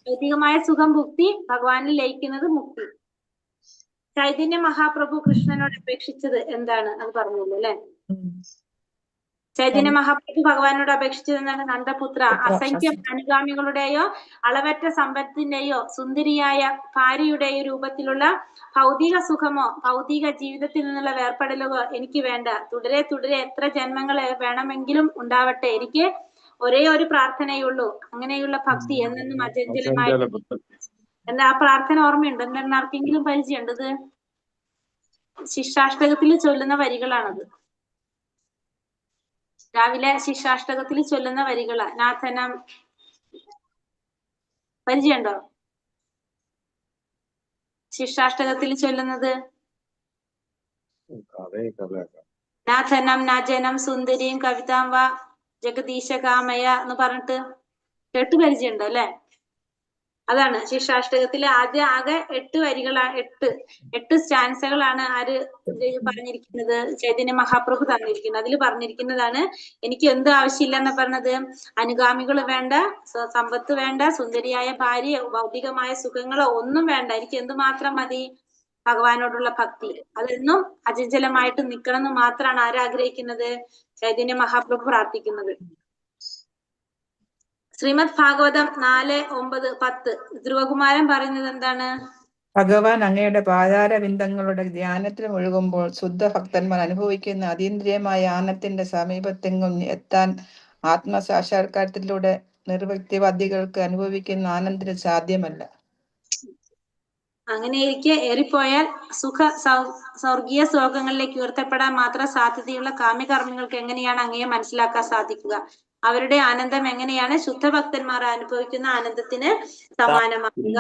[SPEAKER 1] ഭൗതികമായ സുഖം ഭുക്തി, ഭഗവാനിൽ ലയിക്കുന്നത് മുക്തി. ചൈതന്യ മഹാപ്രഭു കൃഷ്ണനോട് അപേക്ഷിച്ചത് എന്താണ്? അത് പറഞ്ഞല്ലോ അല്ലെ? ചൈതന്യ മഹാപ്രഭു ഭഗവാനോട് അപേക്ഷിച്ചത് എന്താണ്? നന്ദപുത്ര, അസംഖ്യം അനുഗാമികളുടെയോ അളവറ്റ സമ്പത്തിന്റെയോ സുന്ദരിയായ ഭാര്യയുടെയോ രൂപത്തിലുള്ള ഭൗതിക സുഖമോ ഭൗതിക ജീവിതത്തിൽ നിന്നുള്ള വേർപെടലുകളോ എനിക്ക് വേണ്ട. തുടരെ എത്ര ജന്മങ്ങൾ വേണമെങ്കിലും ഉണ്ടാവട്ടെ, എനിക്ക് ഒരേ ഒരു പ്രാർത്ഥനയുള്ളൂ. അങ്ങനെയുള്ള ഭക്തി എന്നെന്നും അചഞ്ചലമായി. എന്താ ആ പ്രാർത്ഥന ഓർമ്മയുണ്ട്? ആർക്കെങ്കിലും പരിചയമുണ്ടത്? ശിക്ഷാഷ്ടകത്തിൽ ചൊല്ലുന്ന വരികളാണത്. രാവിലെ ശിക്ഷാഷ്ടകത്തിൽ ചൊല്ലുന്ന വരികളാ. നാഥനം പരിചയമുണ്ടോ? ശിക്ഷാഷ്ടകത്തിൽ ചൊല്ലുന്നത് നാഥനം നാജനം സുന്ദരിയും കവിതാം വ ജഗദീശ കാമയ എന്ന് പറഞ്ഞിട്ട് കേട്ട് പരിചയമുണ്ടോ അല്ലെ? അതാണ് ശിക്ഷാഷ്ടകത്തിലെ ആകെ 8 വരികളാണ്. 8 സ്റ്റാൻസകളാണ് ആര് പറഞ്ഞിരിക്കുന്നത്? ചൈതന്യ മഹാപ്രഭു തന്നിരിക്കുന്നത്. അതിൽ പറഞ്ഞിരിക്കുന്നതാണ് എനിക്ക് എന്ത് ആവശ്യമില്ല എന്ന് പറഞ്ഞത്. അനുഗാമികൾ വേണ്ട, സമ്പത്ത് വേണ്ട, സുന്ദരിയായ ഭാര്യ, ഭൗതികമായ സുഖങ്ങളോ ഒന്നും വേണ്ട. എനിക്ക് എന്തുമാത്രം മതി? ഭഗവാനോടുള്ള ഭക്തി. അതെന്നും അചഞ്ചലമായിട്ട് നിൽക്കണം എന്ന് മാത്രമാണ് ആരാഗ്രഹിക്കുന്നത്? ചൈതന്യ മഹാപ്രഭു പ്രാർത്ഥിക്കുന്നത്. ശ്രീമദ് ഭാഗവതം 4:9-10 ധ്രുവകുമാരൻ പറയുന്നത് എന്താണ്?
[SPEAKER 3] ഭഗവാൻ അങ്ങയുടെ പാതാരബിന്ദങ്ങളുടെ ധ്യാനത്തിൽ മുഴുകുമ്പോൾ ശുദ്ധ ഭക്തന്മാർ അനുഭവിക്കുന്ന അതീന്ദ്രിയമായ ആനന്ദത്തിന്റെ സമീപത്തെങ്ങും എത്താൻ ആത്മസാക്ഷാത്കാരത്തിലൂടെ നിർവ്യക്തിവാദികൾക്ക് അനുഭവിക്കുന്ന ആനന്ദത്തിന് സാധ്യമല്ല.
[SPEAKER 1] അങ്ങനെയിരിക്കെ ഏറിപ്പോയാൽ സ്വർഗീയ സ്ലോകങ്ങളിലേക്ക് ഉയർത്തപ്പെടാൻ മാത്രം സാധ്യതയുള്ള കാമ്യകർമ്മികൾക്ക് എങ്ങനെയാണ് അങ്ങയെ മനസ്സിലാക്കാൻ സാധിക്കുക? അവരുടെ ആനന്ദം എങ്ങനെയാണ് ശുദ്ധഭക്തന്മാർ അനുഭവിക്കുന്ന ആനന്ദത്തിന് സമാനമാകുക?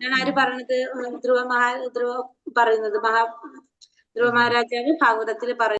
[SPEAKER 1] ഞാൻ ആര് പറഞ്ഞത്? ധ്രുവ പറയുന്നത് ധ്രുവ മഹാരാജാവ് ഭാഗവതത്തിൽ പറയുന്നത്.